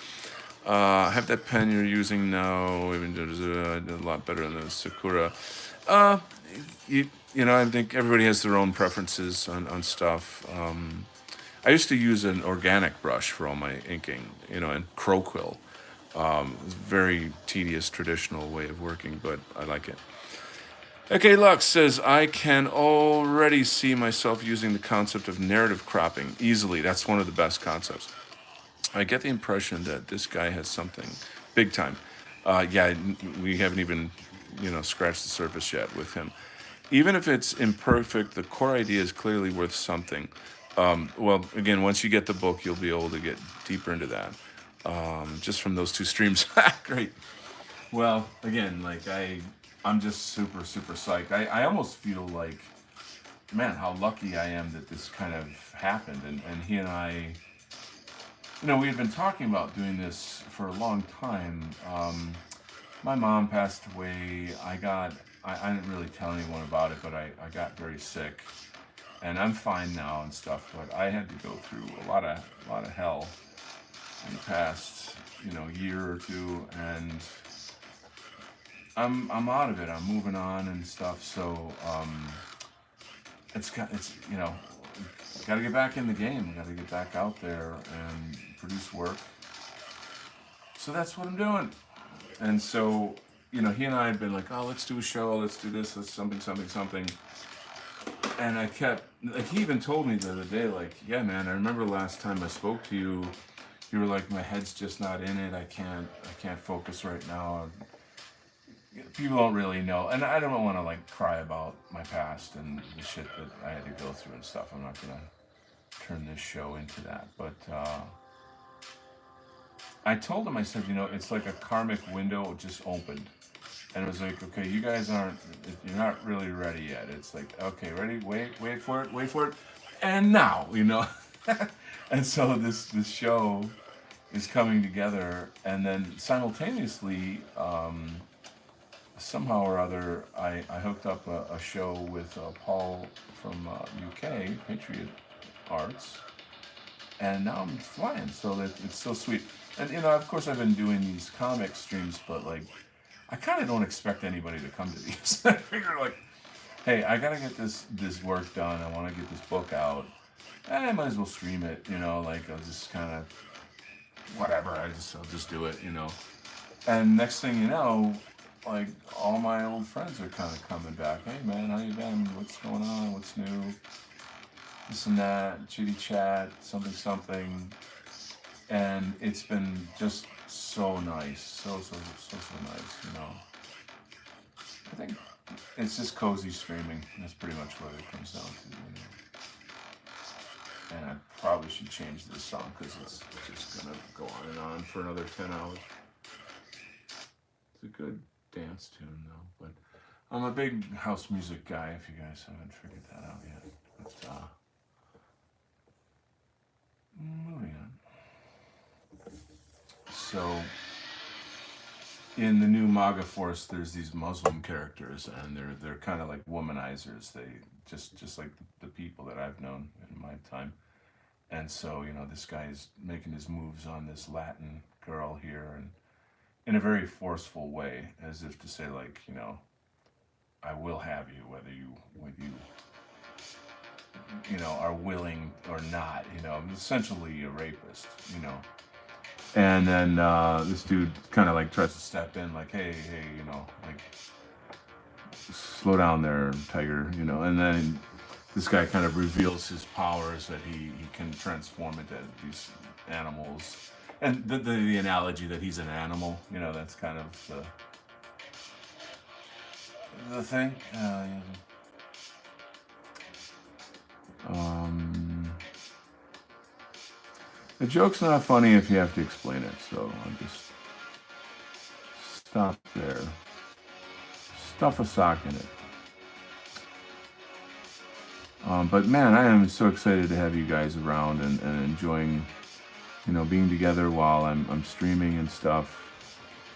Have that pen you're using now. Even did a lot better than the Sakura. I think everybody has their own preferences on stuff. I used to use an organic brush for all my inking, and crow quill. It's a very tedious, traditional way of working, but I like it. Okay, Lux says, I can already see myself using the concept of narrative cropping easily. That's one of the best concepts. I get the impression that this guy has something big time. Yeah, we haven't even, scratched the surface yet with him. Even if it's imperfect, the core idea is clearly worth something. Well, again, once you get the book, you'll be able to get deeper into that. Just from those two streams. Great. Well, again, I'm just super, super psyched. I almost feel like, man, how lucky I am that this kind of happened. And he and I, we had been talking about doing this for a long time. My mom passed away. I didn't really tell anyone about it, but I got very sick. And I'm fine now and stuff, but I had to go through a lot of hell in the past, year or two, and I'm out of it. I'm moving on and stuff. So it's got to get back in the game. Got to get back out there and produce work. So that's what I'm doing. And so he and I had been like, oh, let's do a show. Let's do this. Let's something. And I kept he even told me the other day, like, yeah, man, I remember last time I spoke to you. You were like, my head's just not in it. I can't focus right now. People don't really know, and I don't want to cry about my past and the shit that I had to go through and stuff. I'm not gonna turn this show into that. But I told him, I said, it's like a karmic window just opened, and it was like, okay, you guys you're not really ready yet. It's like, okay, ready? Wait for it, and now, and so this show is coming together, and then simultaneously, somehow or other, I hooked up a show with Paul from UK, Patriot Arts, and now I'm flying. So it's so sweet. And of course, I've been doing these comic streams, but I kind of don't expect anybody to come to these. I figure hey, I gotta get this work done. I want to get this book out. I might as well stream it. I'll just kind of whatever. I'll just do it. And next thing you know, all my old friends are kind of coming back. Hey man, how you been? What's going on? What's new? This and that, chitty chat, something. And it's been just so nice. So nice, I think it's just cozy streaming. That's pretty much what it comes down to, And I probably should change this song because it's just gonna go on and on for another 10 hours. It's a good dance tune though, but I'm a big house music guy, if you guys haven't figured that out yet. But moving on. So in the new MAGA force, there's these Muslim characters, and they're kind of like womanizers. They just like the people that I've known in my time. And so this guy is making his moves on this Latin girl here, and in a very forceful way, as if to say I will have you, whether you know, are willing or not. You know, I'm essentially a rapist. You know, and then this dude kind of like tries to step in, like, hey, you know, like, slow down there, Tiger. You know, and then this guy kind of reveals his powers that he can transform into these animals. And the analogy that he's an animal, you know, that's kind of the thing. Um, the joke's not funny if you have to explain it, so I'll just stop there. Stuff a sock in it. But man, I am so excited to have you guys around and enjoying, you know, being together while I'm streaming and stuff.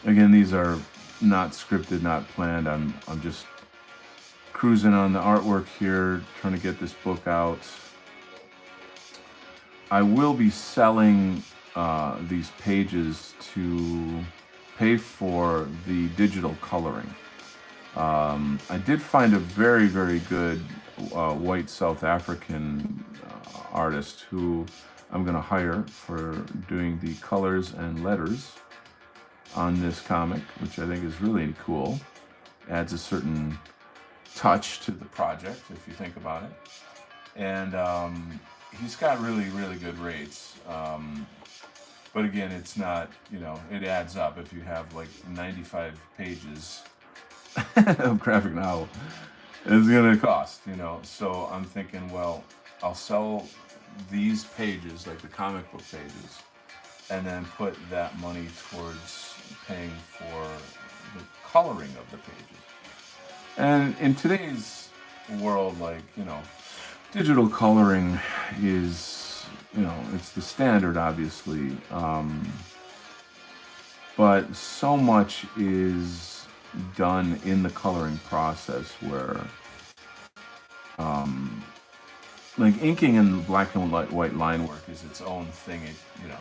Again, these are not scripted, not planned. I'm just cruising on the artwork here, trying to get this book out. I will be selling these pages to pay for the digital coloring. I did find a very, very good white South African artist who I'm going to hire for doing the colors and letters on this comic, which I think is really cool. Adds a certain touch to the project, if you think about it. And he's got really, really good rates. But again, it's not, you know, it adds up. If you have like 95 pages of graphic novel, it's gonna cost, you know. So I'm thinking, well, I'll sell these pages, like the comic book pages, and then put that money towards paying for the coloring of the pages. And in today's world, like, you know, digital coloring is, you know, it's the standard, obviously. But so much is done in the coloring process where, like, inking and black and white line work is its own thing, you know.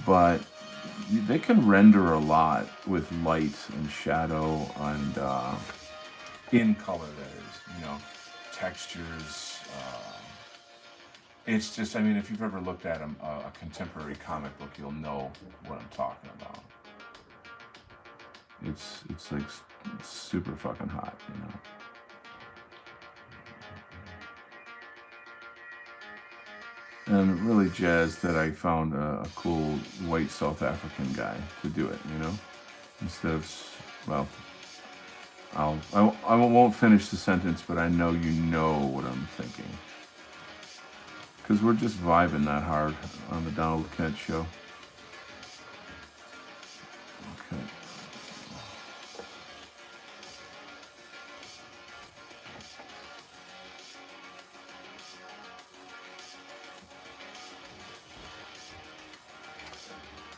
But they can render a lot with light and shadow and in color, that is, you know, textures. It's just, I mean, if you've ever looked at a contemporary comic book, you'll know what I'm talking about. It's like it's super fucking hot, you know. And really jazzed that I found a cool white South African guy to do it, you know, instead of, well, I won't finish the sentence, but I know you know what I'm thinking. Because we're just vibing that hard on the Donald Kent Show. Okay.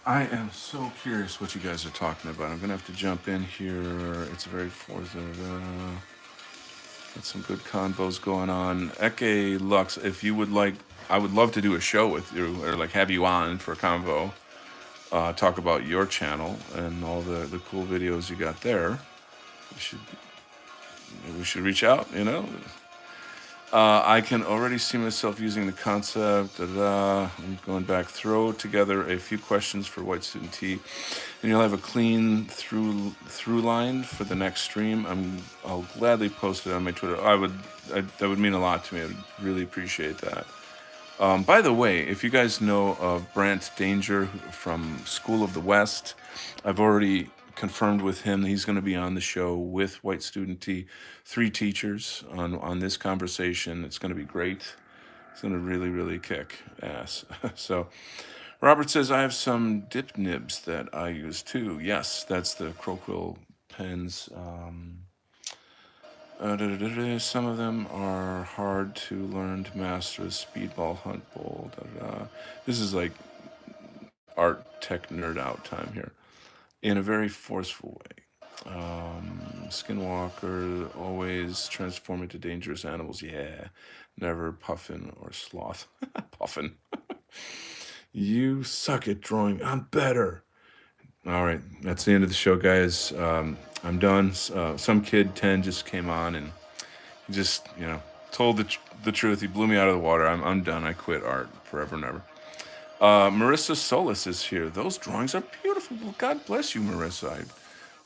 I am so curious what you guys are talking about. I'm gonna have to jump in here. It's very forth. Got some good convos going on. Eke Lux, if you would like, I would love to do a show with you, or like have you on for a convo. Talk about your channel and all the cool videos you got there. We should reach out, you know. I can already see myself using the concept. I'm going back. Throw together a few questions for White Student T, and you'll have a clean through line for the next stream. I'll gladly post it on my Twitter. That would mean a lot to me. I would really appreciate that. By the way, if you guys know of Brant Danger from School of the West, I've already confirmed with him that he's going to be on the show with White Student T, 3 teachers on this conversation. It's going to be great. It's going to really, really kick ass. So Robert says, I have some dip nibs that I use too. Yes, that's the Croquill pens. Some of them are hard to learn to master. Speedball, Hunt Bowl. This is like art tech nerd out time here. In a very forceful way. Skinwalker, always transform into dangerous animals. Yeah, never puffin or sloth. Puffin. You suck at drawing. I'm better. All right, that's the end of the show, guys. I'm done. Some kid 10 just came on and he just told the truth. He blew me out of the water. I'm done. I quit art forever and ever. Marissa Solis is here. Those drawings are beautiful. Well, God bless you, Marissa. I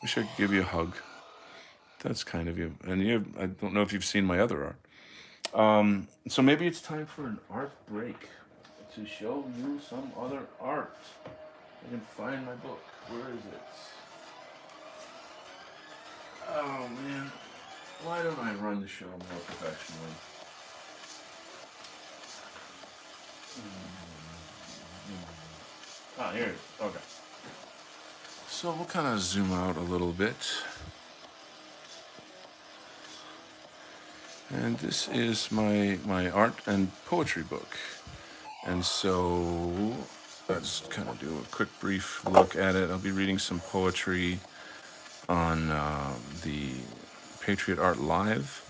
wish I could give you a hug. That's kind of you. And I don't know if you've seen my other art. So maybe it's time for an art break to show you some other art. I can find my book. Where is it? Oh man, why don't I run the show more professionally? Ah, here it is. Okay. So we'll kind of zoom out a little bit. And this is my art and poetry book. And so let's kind of do a quick brief look at it. I'll be reading some poetry on the Patriot Art Live.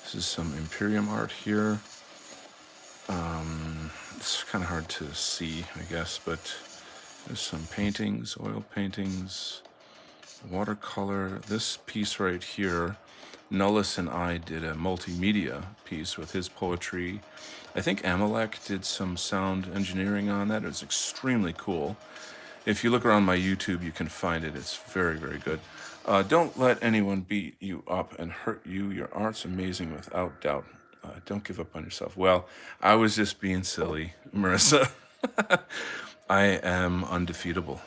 This is some Imperium art here. It's kind of hard to see, I guess, but there's some paintings, oil paintings, watercolor. This piece right here, Nullis and I did a multimedia piece with his poetry. I think Amalek did some sound engineering on that. It was extremely cool. If you look around my YouTube, you can find it. It's very, very good. Don't let anyone beat you up and hurt you. Your art's amazing without doubt. Don't give up on yourself. Well, I was just being silly, Marissa. I am undefeatable.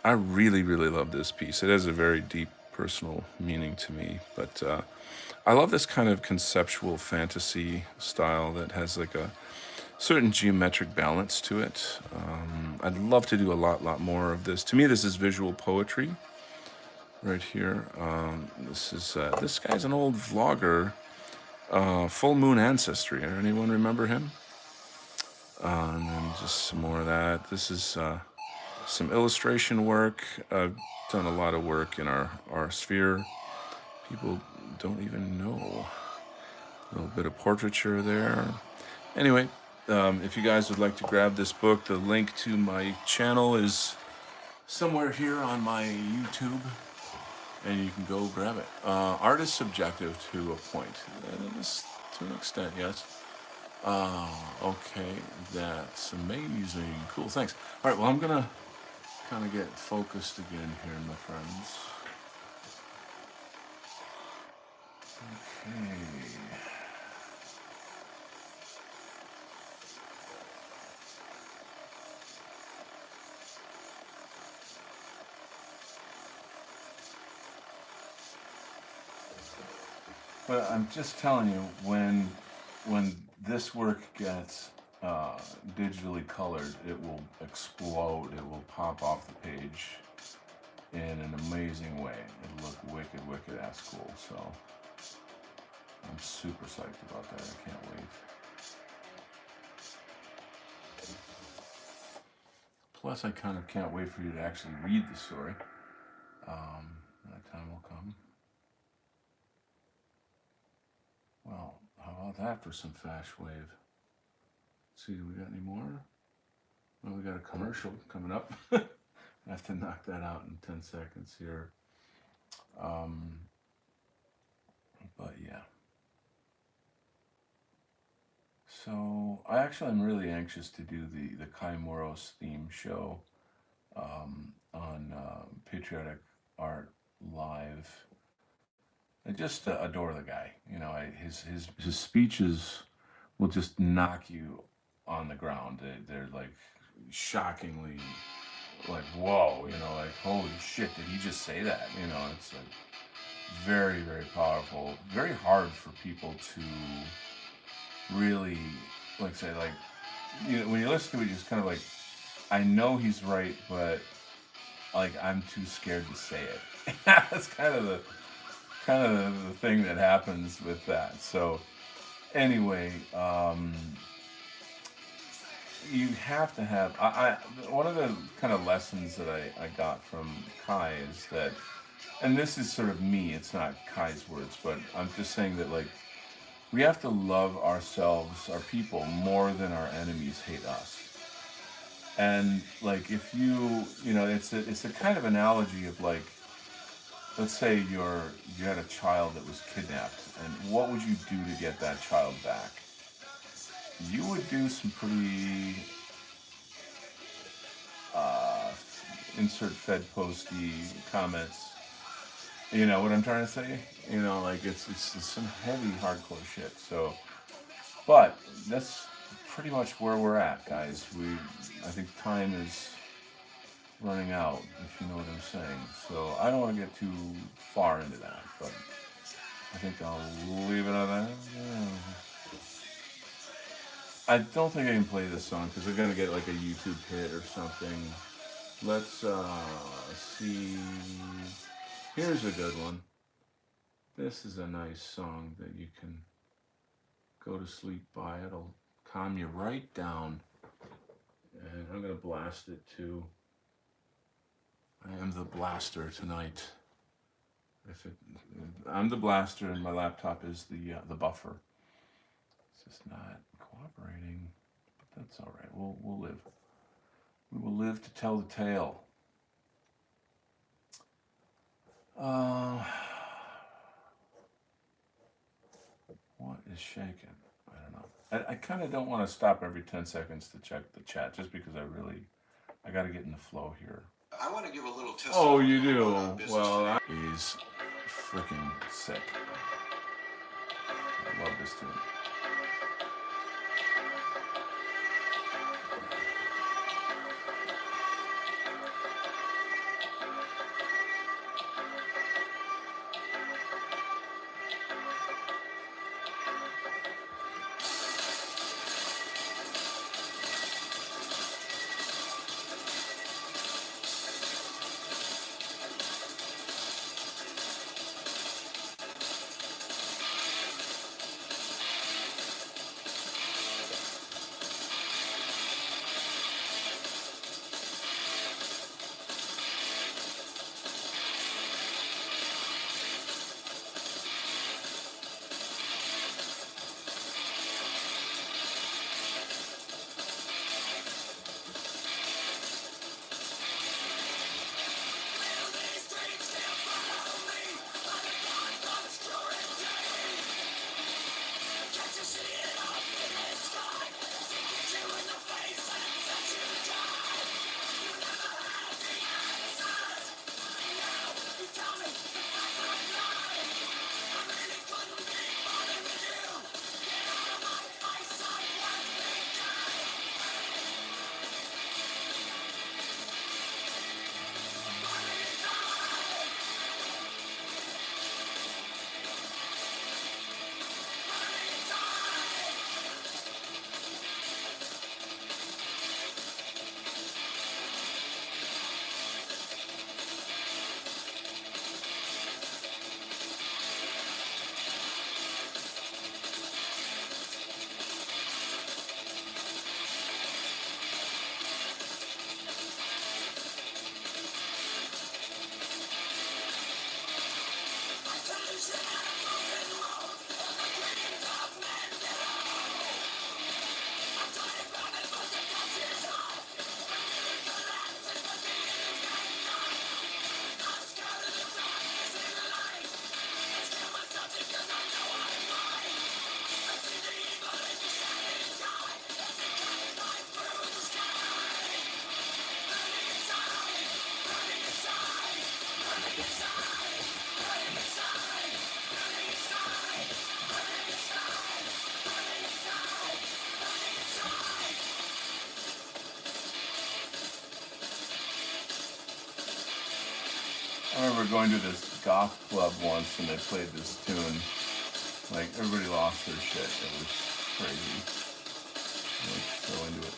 I really, really love this piece. It has a very deep personal meaning to me, but I love this kind of conceptual fantasy style that has like a certain geometric balance to it. I'd love to do a lot more of this. To me, this is visual poetry right here. This guy's an old vlogger, Full Moon Ancestry. Anyone remember him? And then just some more of that. This is some illustration work. I've done a lot of work in our sphere. People don't even know. A little bit of portraiture there. Anyway, if you guys would like to grab this book, the link to my channel is somewhere here on my YouTube, and you can go grab it. Art is subjective to a point, to an extent, yes. Okay, that's amazing. Cool, thanks. All right, well, I'm gonna kind of get focused again here, my friends. Okay. But I'm just telling you, when this work gets digitally colored, it will explode. It will pop off the page in an amazing way. It'll look wicked ass cool. So I'm super psyched about that. I can't wait. Plus, I kind of can't wait for you to actually read the story. That time will come. Well, how about that for some Fash Wave? Let's see, do we got any more? Well, we got a commercial coming up. I have to knock that out in 10 seconds here. But yeah. So I actually am really anxious to do the Kai Moros theme show on Patriotic Art Live. I just adore the guy. You know, his speeches will just knock you on the ground. They're like shockingly like, whoa, you know, like, holy shit, did he just say that? You know, it's like very, very powerful. Very hard for people to really, like, say, like, you know, when you listen to it, you're just kind of like, I know he's right, but like, I'm too scared to say it. That's kind of the thing that happens with that. So anyway, you have to have, one of the kind of lessons that I got from Kai is that, and this is sort of me, it's not Kai's words, but I'm just saying that, like, we have to love ourselves, our people, more than our enemies hate us. And like, if you know, it's a kind of analogy of like, let's say you had a child that was kidnapped, and what would you do to get that child back? You would do some pretty uh, insert Fed posty comments. You know what I'm trying to say? You know, like it's some heavy hardcore shit. So, but that's pretty much where we're at, guys. I think time is running out, if you know what I'm saying. So I don't want to get too far into that, but I think I'll leave it at that. Yeah. I don't think I can play this song because they're gonna get like a YouTube hit or something. Let's see. Here's a good one. This is a nice song that you can go to sleep by. It'll calm you right down. And I'm gonna blast it too. I am the blaster tonight. If it, I'm the blaster and my laptop is the buffer. It's just not cooperating, but that's all right. We'll live. We will live to tell the tale. Uh, what is shaking? I don't know. I kind of don't want to stop every 10 seconds to check the chat just because I got to get in the flow here. I want to give a little testimony. Oh, you do? Well, he's freaking sick. I love this tune. I remember going to this goth club once and they played this tune. Like, everybody lost their shit. It was crazy. I was so into it.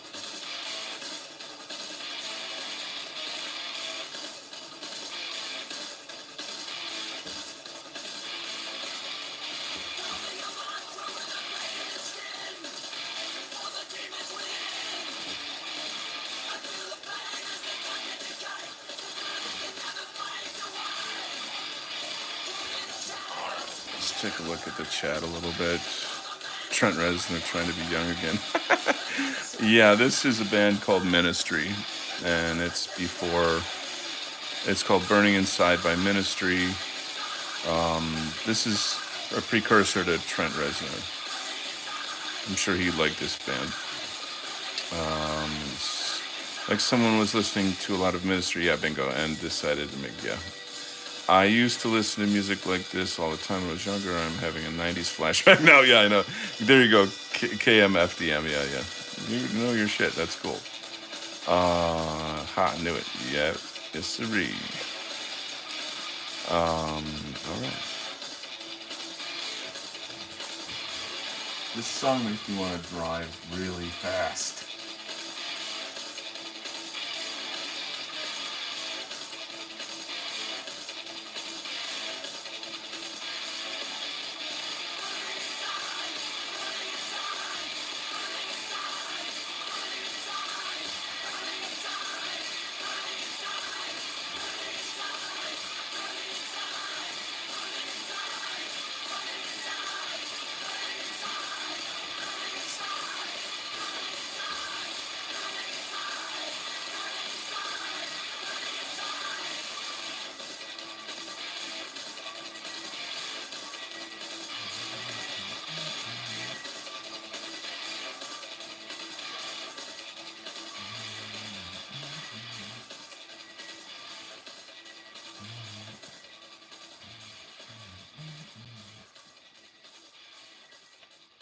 Let's take a look at the chat a little bit. Trent Reznor trying to be young again. Yeah, this is a band called Ministry, and it's called Burning Inside by Ministry. This is a precursor to Trent Reznor. I'm sure he'd like this band. It's like someone was listening to a lot of Ministry, yeah, bingo, and decided to make, yeah. I used to listen to music like this all the time when I was younger. I'm having a 90s flashback now. Yeah, I know. There you go. KMFDM. Yeah, yeah. You know your shit. That's cool. Ha, knew it. Yeah, yes, sirree. All right. This song makes me want to drive really fast.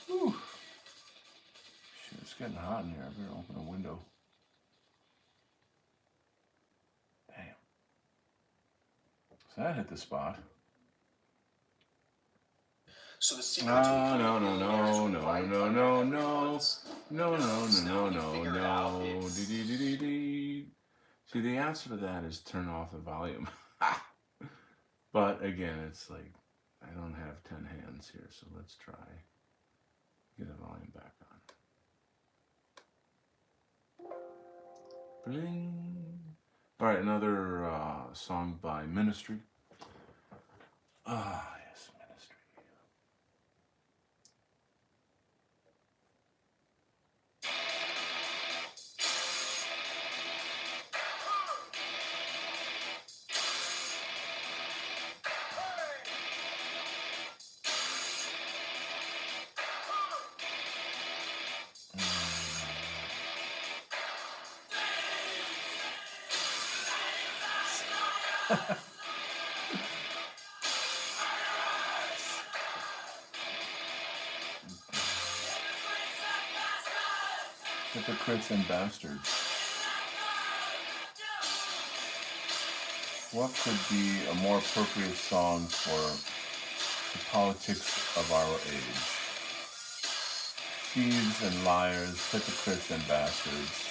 Whew. Shit, it's getting hot in here. I better open a window. Damn. So that hit the spot. So the secret No, no, no, no, no, no, no, no, no, no, no, no, no. See, the answer to that is turn off the volume. But again, it's like I don't have 10 hands here, so let's try get the volume back on. Bling. All right, another song by Ministry. Ah, yes, Ministry. Hypocrites and bastards. What could be a more appropriate song for the politics of our age? Thieves and liars, hypocrites and bastards.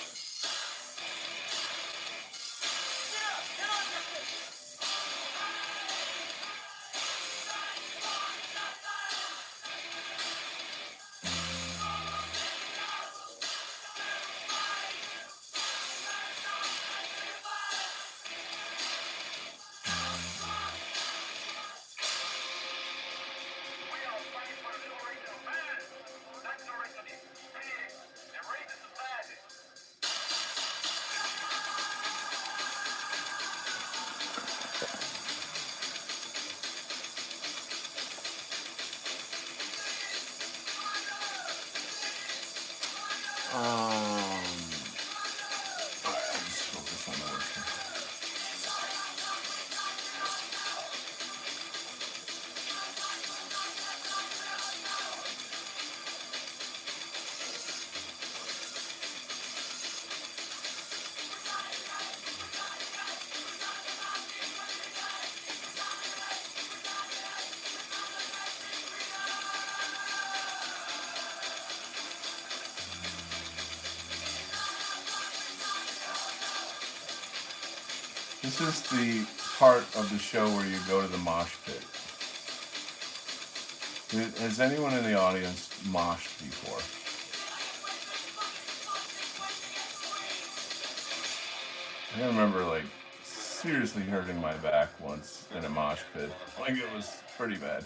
I'll just focus on the work here. This is the part of the show where you go to the mosh pit. Has anyone in the audience moshed before? I remember like seriously hurting my back once in a mosh pit. Like it was pretty bad.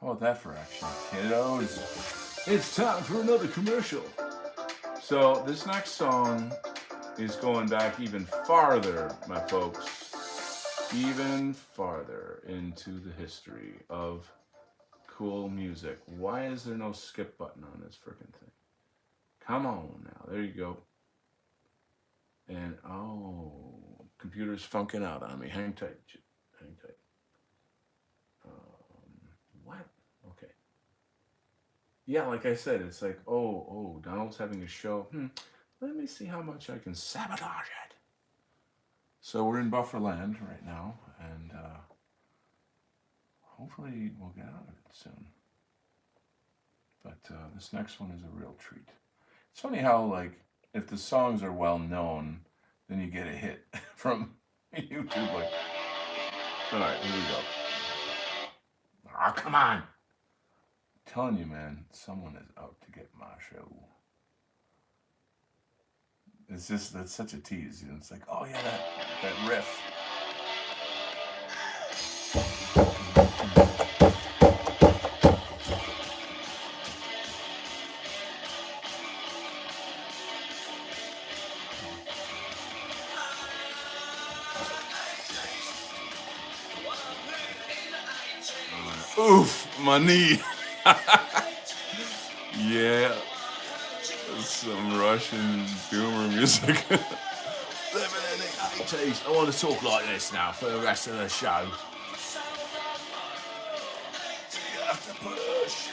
How about that for action, kiddos? It's time for another commercial. So this next song is going back even farther, my folks. Even farther into the history of cool music. Why is there no skip button on this freaking thing? Come on now. There you go. And oh, computer's funking out on me. Hang tight. Hang tight. What? Okay. Yeah, like I said, it's like, Donald's having a show. Let me see how much I can sabotage it. So we're in buffer land right now, and hopefully we'll get out of it soon. But this next one is a real treat. It's funny how, like, if the songs are well known, then you get a hit from YouTube. Like, all right, here we go. Oh, come on. I'm telling you, man, someone is out to get my show. It's just, that's such a tease. You know, it's like, oh yeah, that riff. Oof, my knee. Yeah, some Russian doomer music. I want to talk like this now for the rest of the show. You have to push.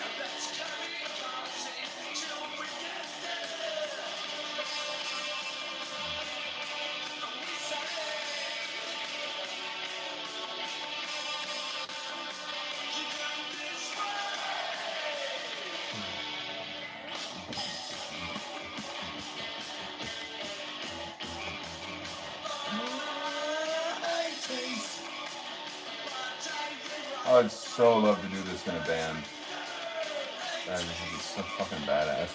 I'd so love to do this in a band. That is so fucking badass.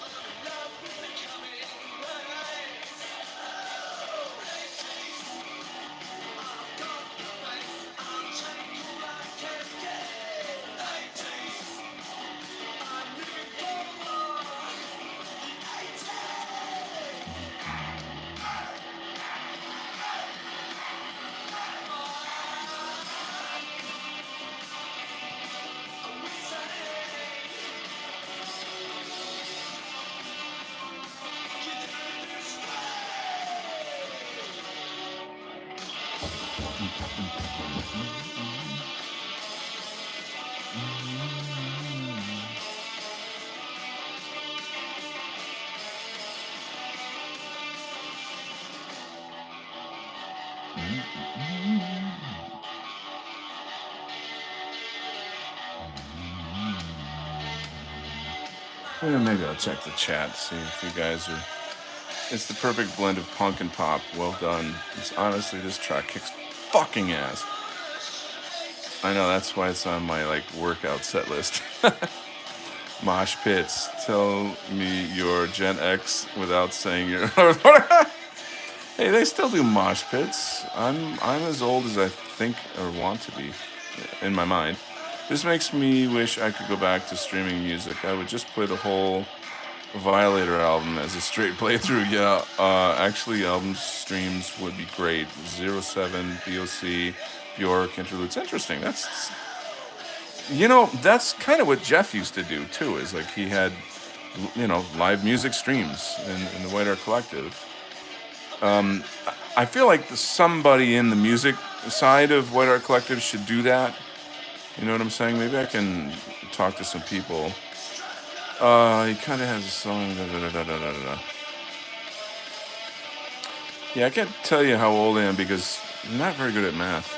Yeah, maybe I'll check the chat, see if you guys are... It's the perfect blend of punk and pop. Well done. It's honestly, this track kicks fucking ass. I know, that's why it's on my, like, workout set list. Mosh pits. Tell me you're Gen X without saying you're... Hey, they still do mosh pits. I'm as old as I think or want to be, in my mind. This makes me wish I could go back to streaming music. I would just play the whole Violator album as a straight playthrough. Yeah, actually, album streams would be great. 07, BOC, Bjork, Interludes. Interesting. That's, you know, that's kind of what Jeff used to do, too, is like he had, you know, live music streams in the White Art Collective. I feel like somebody in the music side of White Art Collective should do that. You know what I'm saying? Maybe I can talk to some people. He kind of has a song. Yeah, I can't tell you how old I am because I'm not very good at math.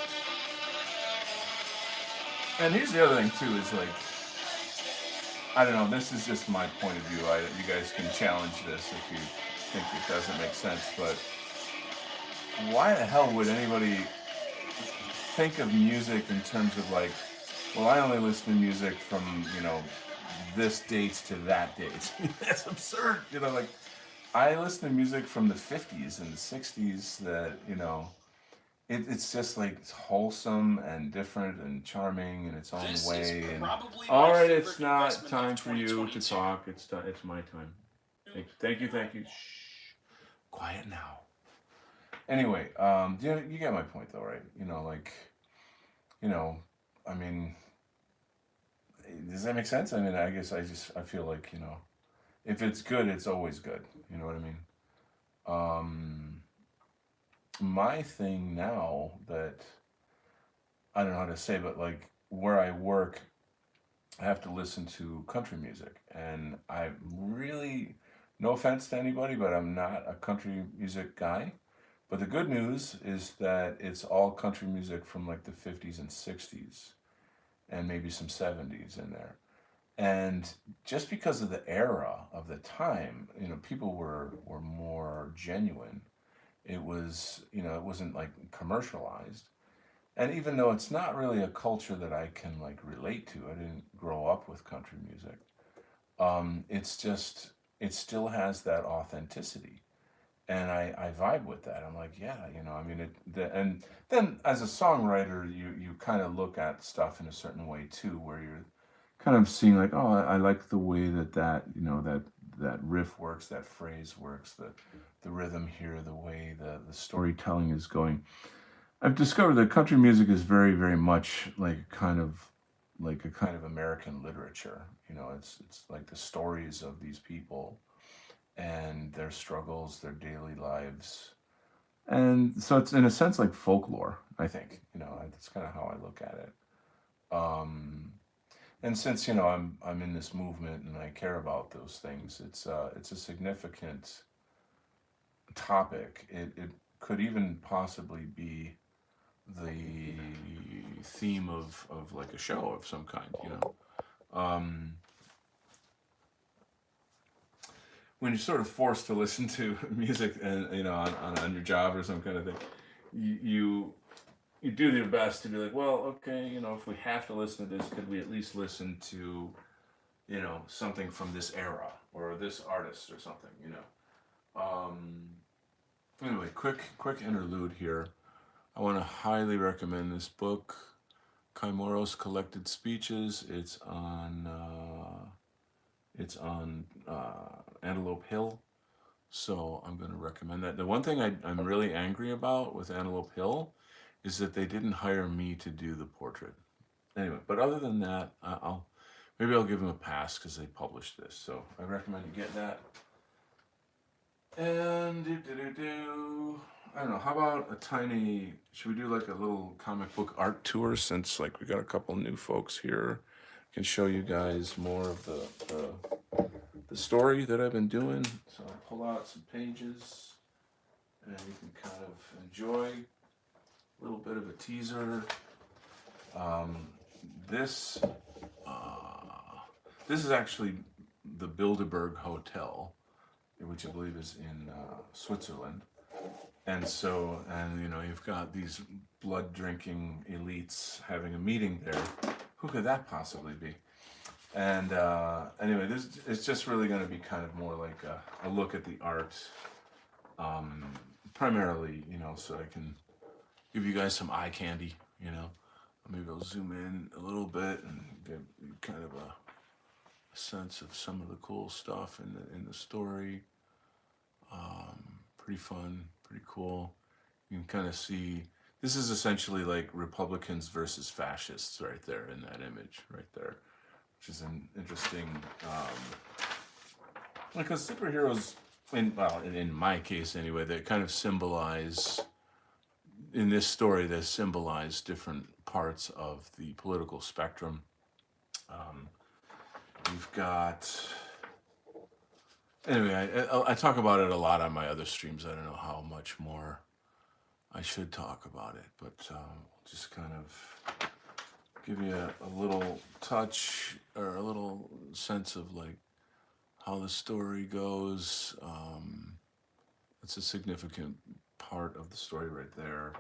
And here's the other thing too: is like, I don't know. This is just my point of view. You guys can challenge this if you think it doesn't make sense. But why the hell would anybody think of music in terms of like, well, I only listen to music from, you know, this date to that date? That's absurd. You know, like, I listen to music from the 50s and the 60s that, you know, it's just like it's wholesome and different and charming in its own This is way. And probably my all right, favorite it's not investment time of for you to 2022. talk. It's my time. Thank you, thank you. Shh, quiet now. Anyway, you get my point though, right? Like, you know, I mean, does that make sense? I mean, I guess I feel like if it's good, it's always good. You know what I mean? Um, my thing now that I don't know how to say, but like where I work, I have to listen to country music, and I really, no offense to anybody, but I'm not a country music guy. But the good news is that it's all country music from like the 50s and 60s, and maybe some 70s in there. And just because of the era of the time, people were more genuine. It wasn't like commercialized. And even though it's not really a culture that I can like relate to, I didn't grow up with country music. It's just it still has that authenticity, and I vibe with that. I'm like, yeah, I mean and then as a songwriter, you kind of look at stuff in a certain way too, where you're kind of seeing like, oh, I like the way that riff works, that phrase works, the rhythm here, the way the storytelling is going. I've discovered that country music is very, very much like a kind of American literature. It's like the stories of these people and their struggles, their daily lives. And so it's in a sense like folklore, I think. That's kind of how I look at it. Um, and since I'm in this movement and I care about those things, it's a significant topic. It could even possibly be the theme of like a show of some kind. Um, when you're sort of forced to listen to music and on your job or some kind of thing, you you do your best to be like, well, okay, if we have to listen to this, could we at least listen to something from this era or this artist or something. Anyway, quick interlude here. I want to highly recommend this book, Kaimoro's Collected Speeches. It's on Antelope Hill, so I'm going to recommend that. The one thing I'm really angry about with Antelope Hill is that they didn't hire me to do the portrait. Anyway, but other than that, I'll give them a pass because they published this. So I recommend you get that. And I don't know. How about a tiny? Should we do like a little comic book art tour since like we got a couple new folks here? I can show you guys more of the story that I've been doing. So I'll pull out some pages, and you can kind of enjoy a little bit of a teaser. Um, this this is actually the Bilderberg Hotel, which I believe is in Switzerland. And you've got these blood drinking elites having a meeting there. Who could that possibly be? And anyway, this it's just really going to be kind of more like a look at the art, primarily, so I can give you guys some eye candy. Maybe I'll zoom in a little bit and give you kind of a sense of some of the cool stuff in the story. Pretty fun, pretty cool. You can kind of see this is essentially like Republicans versus fascists right there in that image right there, which is an interesting because superheroes in my case anyway, they kind of symbolize in this story they symbolize different parts of the political spectrum. Um, you've got Anyway, I talk about it a lot on my other streams. I don't know how much more I should talk about it, but just kind of give you a little touch or a little sense of like how the story goes. It's a significant part of the story right there.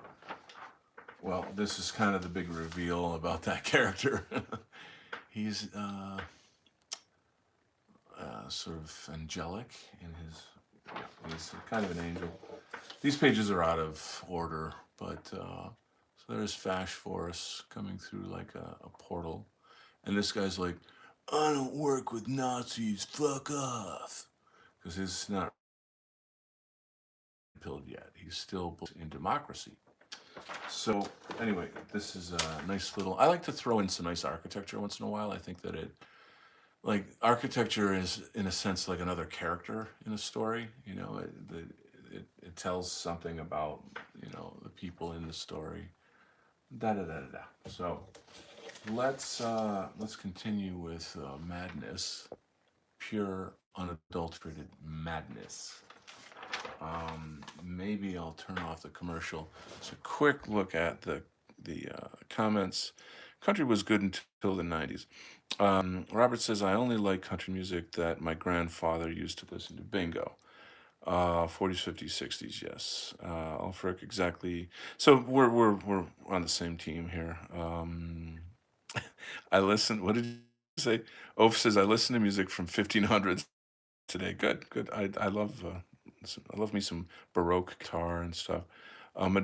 Well, this is kind of the big reveal about that character. He's sort of angelic in his. Yeah, he's kind of an angel. These pages are out of order, But so there's Fash Force coming through like a portal, and this guy's like, "I don't work with Nazis. Fuck off," because he's not pilled yet. He's still in democracy. So anyway, this is a nice little. I like to throw in some nice architecture once in a while. I think that it like architecture is in a sense like another character in a story. You know, it tells something about the people in the story. Da da da da da. So let's continue with madness, pure unadulterated madness. Maybe I'll turn off the commercial. It's a quick look at the comments. Country was good until the 90s. Robert says, I only like country music that my grandfather used to listen to. Bingo. 40s, 50s, 60s, yes. Ulfric, exactly. So we're on the same team here. I listen, what did you say? Oph says, I listen to music from 1500s today. Good, good. I love me some Baroque guitar and stuff.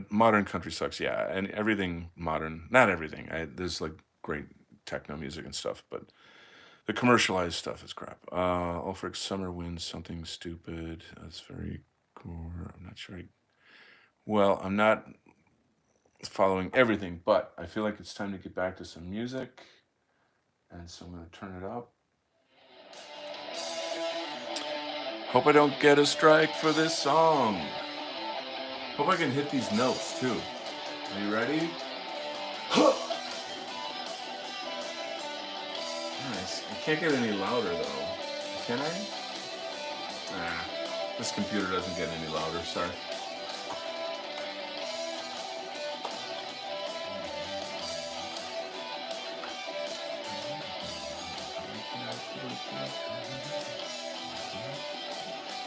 Modern country sucks, yeah, and everything modern. Not everything. There's like great techno music and stuff, but the commercialized stuff is crap. Ulfric Summer Winds, something stupid. That's very cool. I'm not sure. Well, I'm not following everything, but I feel like it's time to get back to some music, and so I'm gonna turn it up. Hope I don't get a strike for this song. Hope I can hit these notes too. Are you ready? Nice. I can't get any louder though. Can I? Nah. This computer doesn't get any louder, sorry.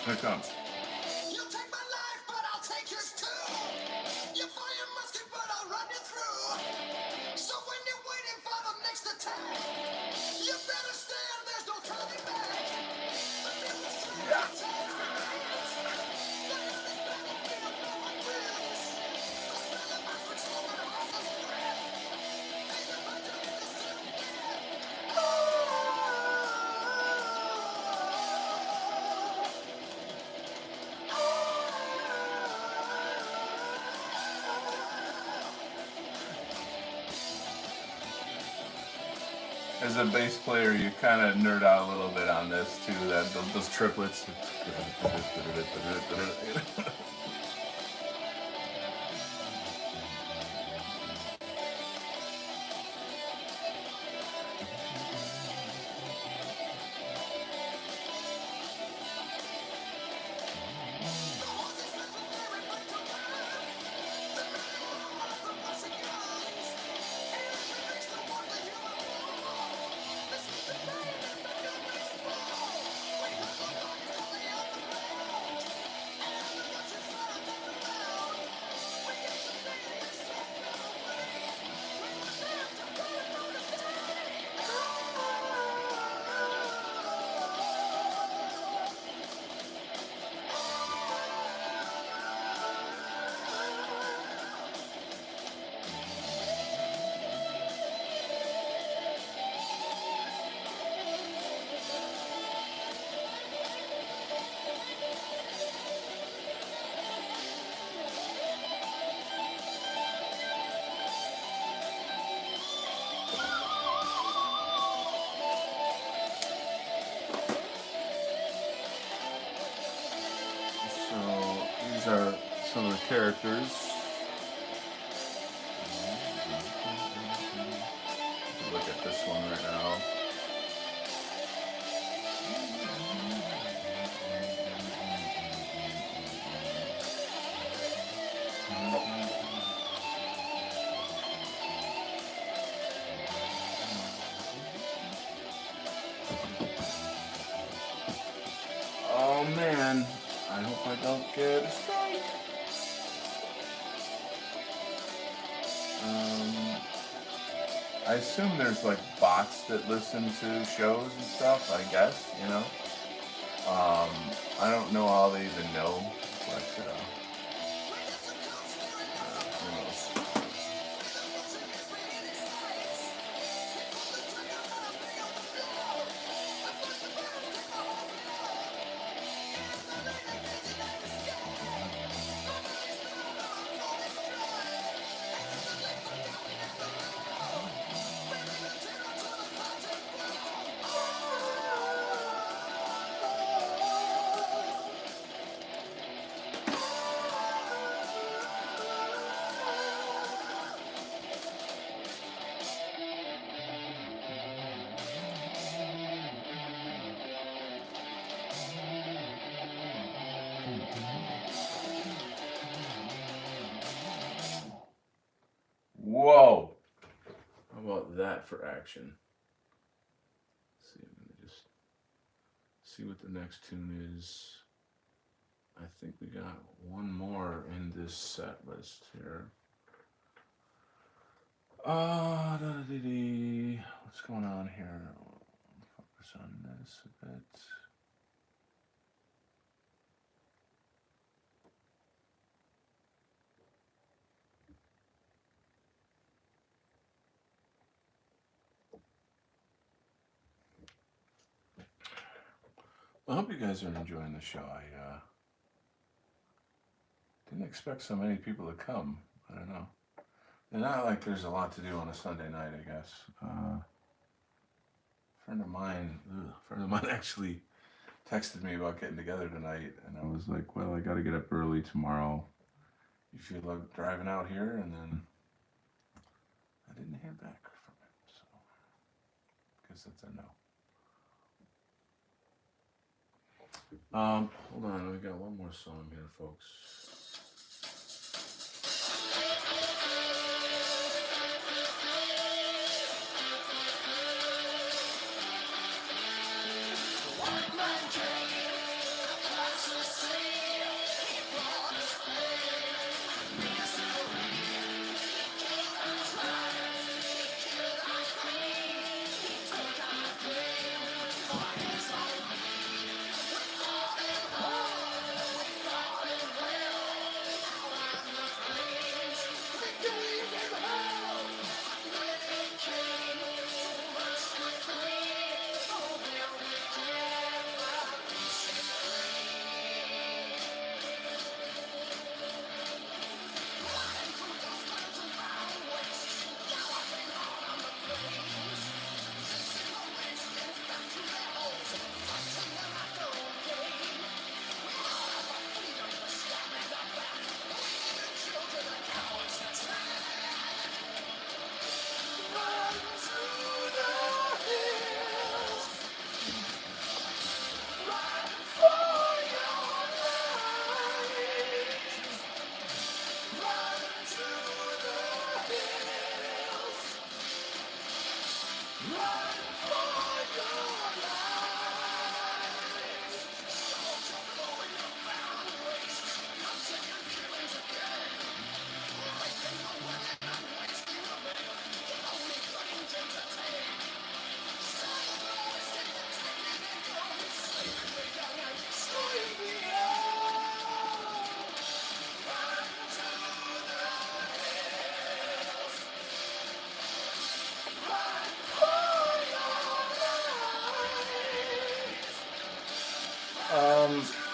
Here it comes. You'll take my life, but I'll take yours too. You fire musket, but I'll run you through. So when you're waiting for the next attack, you better stand, there's no turning back. The military takes the hands. The on this battlefield, no one wins. The smell of ice slow and horses breath. Ain't about to get this to As a bass player, you kind of nerd out a little bit on this too. Those triplets. So these are some of the characters. Look at this one right now. Oh man, I hope I don't get a strike. I assume there's like bots that listen to shows and stuff, I guess, you know. I don't know how they even know, but Whoa! How about that for action? Let's see, I'm gonna just see what the next tune is. I think we got one more in this set list here. What's going on here? Focus on this a bit. I hope you guys are enjoying the show. I didn't expect so many people to come. I don't know. And not like there's a lot to do on a Sunday night, I guess. A friend of mine actually texted me about getting together tonight, and I was like, well, I got to get up early tomorrow. You feel like driving out here? And then I didn't hear back from him, so I guess that's a no. Hold on, we got one more song here, folks.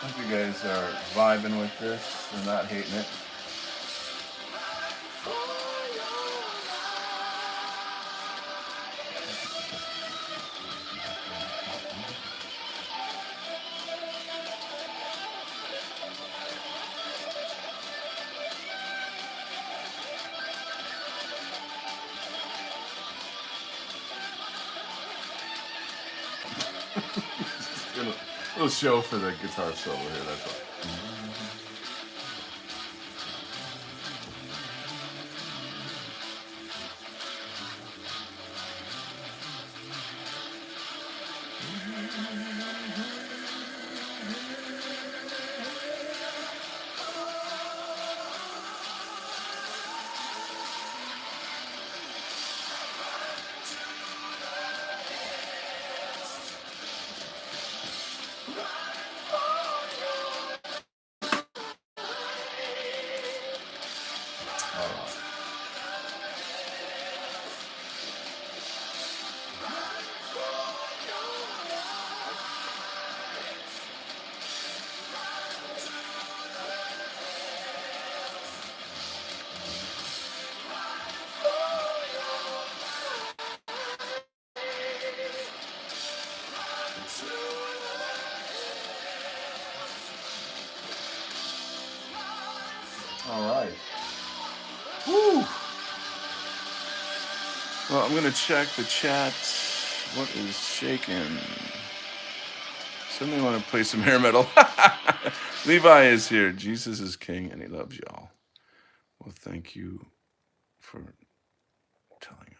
Hope you guys are vibing with this and not hating it. A little show for the guitar solo here, that's all. All right. Woo! Well, I'm going to check the chat. What is shaking? Suddenly want to play some hair metal. Levi is here. Jesus is king and he loves y'all. Well, thank you for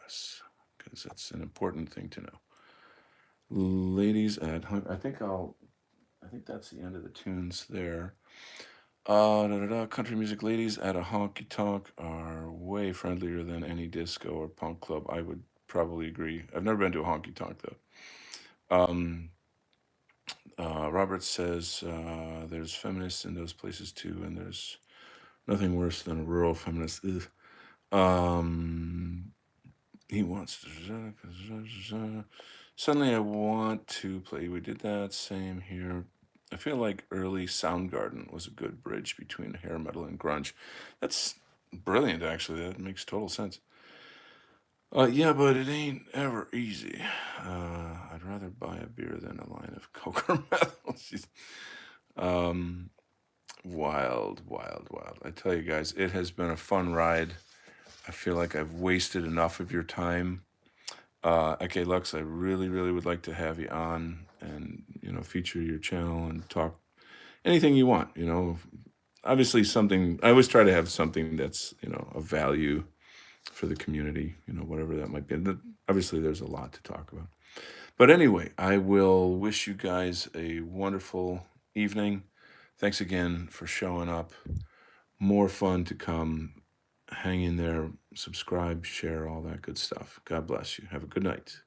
address because that's an important thing to know. Ladies at I think that's the end of the tunes there. Country music ladies at a honky tonk are way friendlier than any disco or punk club. I would probably agree. I've never been to a honky tonk though. Robert says there's feminists in those places too, and there's nothing worse than a rural feminist. Ugh. He wants to. Suddenly, I want to play. We did that. Same here. I feel like early Soundgarden was a good bridge between hair metal and grunge. That's brilliant, actually. That makes total sense. Yeah, but it ain't ever easy. I'd rather buy a beer than a line of coke or metal. Jeez. Um, wild, wild, wild. I tell you guys, it has been a fun ride. I feel like I've wasted enough of your time. Okay, Lux, I really, really would like to have you on and, feature your channel and talk anything you want, Obviously something, I always try to have something that's, of value for the community, whatever that might be. And obviously there's a lot to talk about. But anyway, I will wish you guys a wonderful evening. Thanks again for showing up. More fun to come. Hang in there, subscribe, share, all that good stuff. God bless you. Have a good night.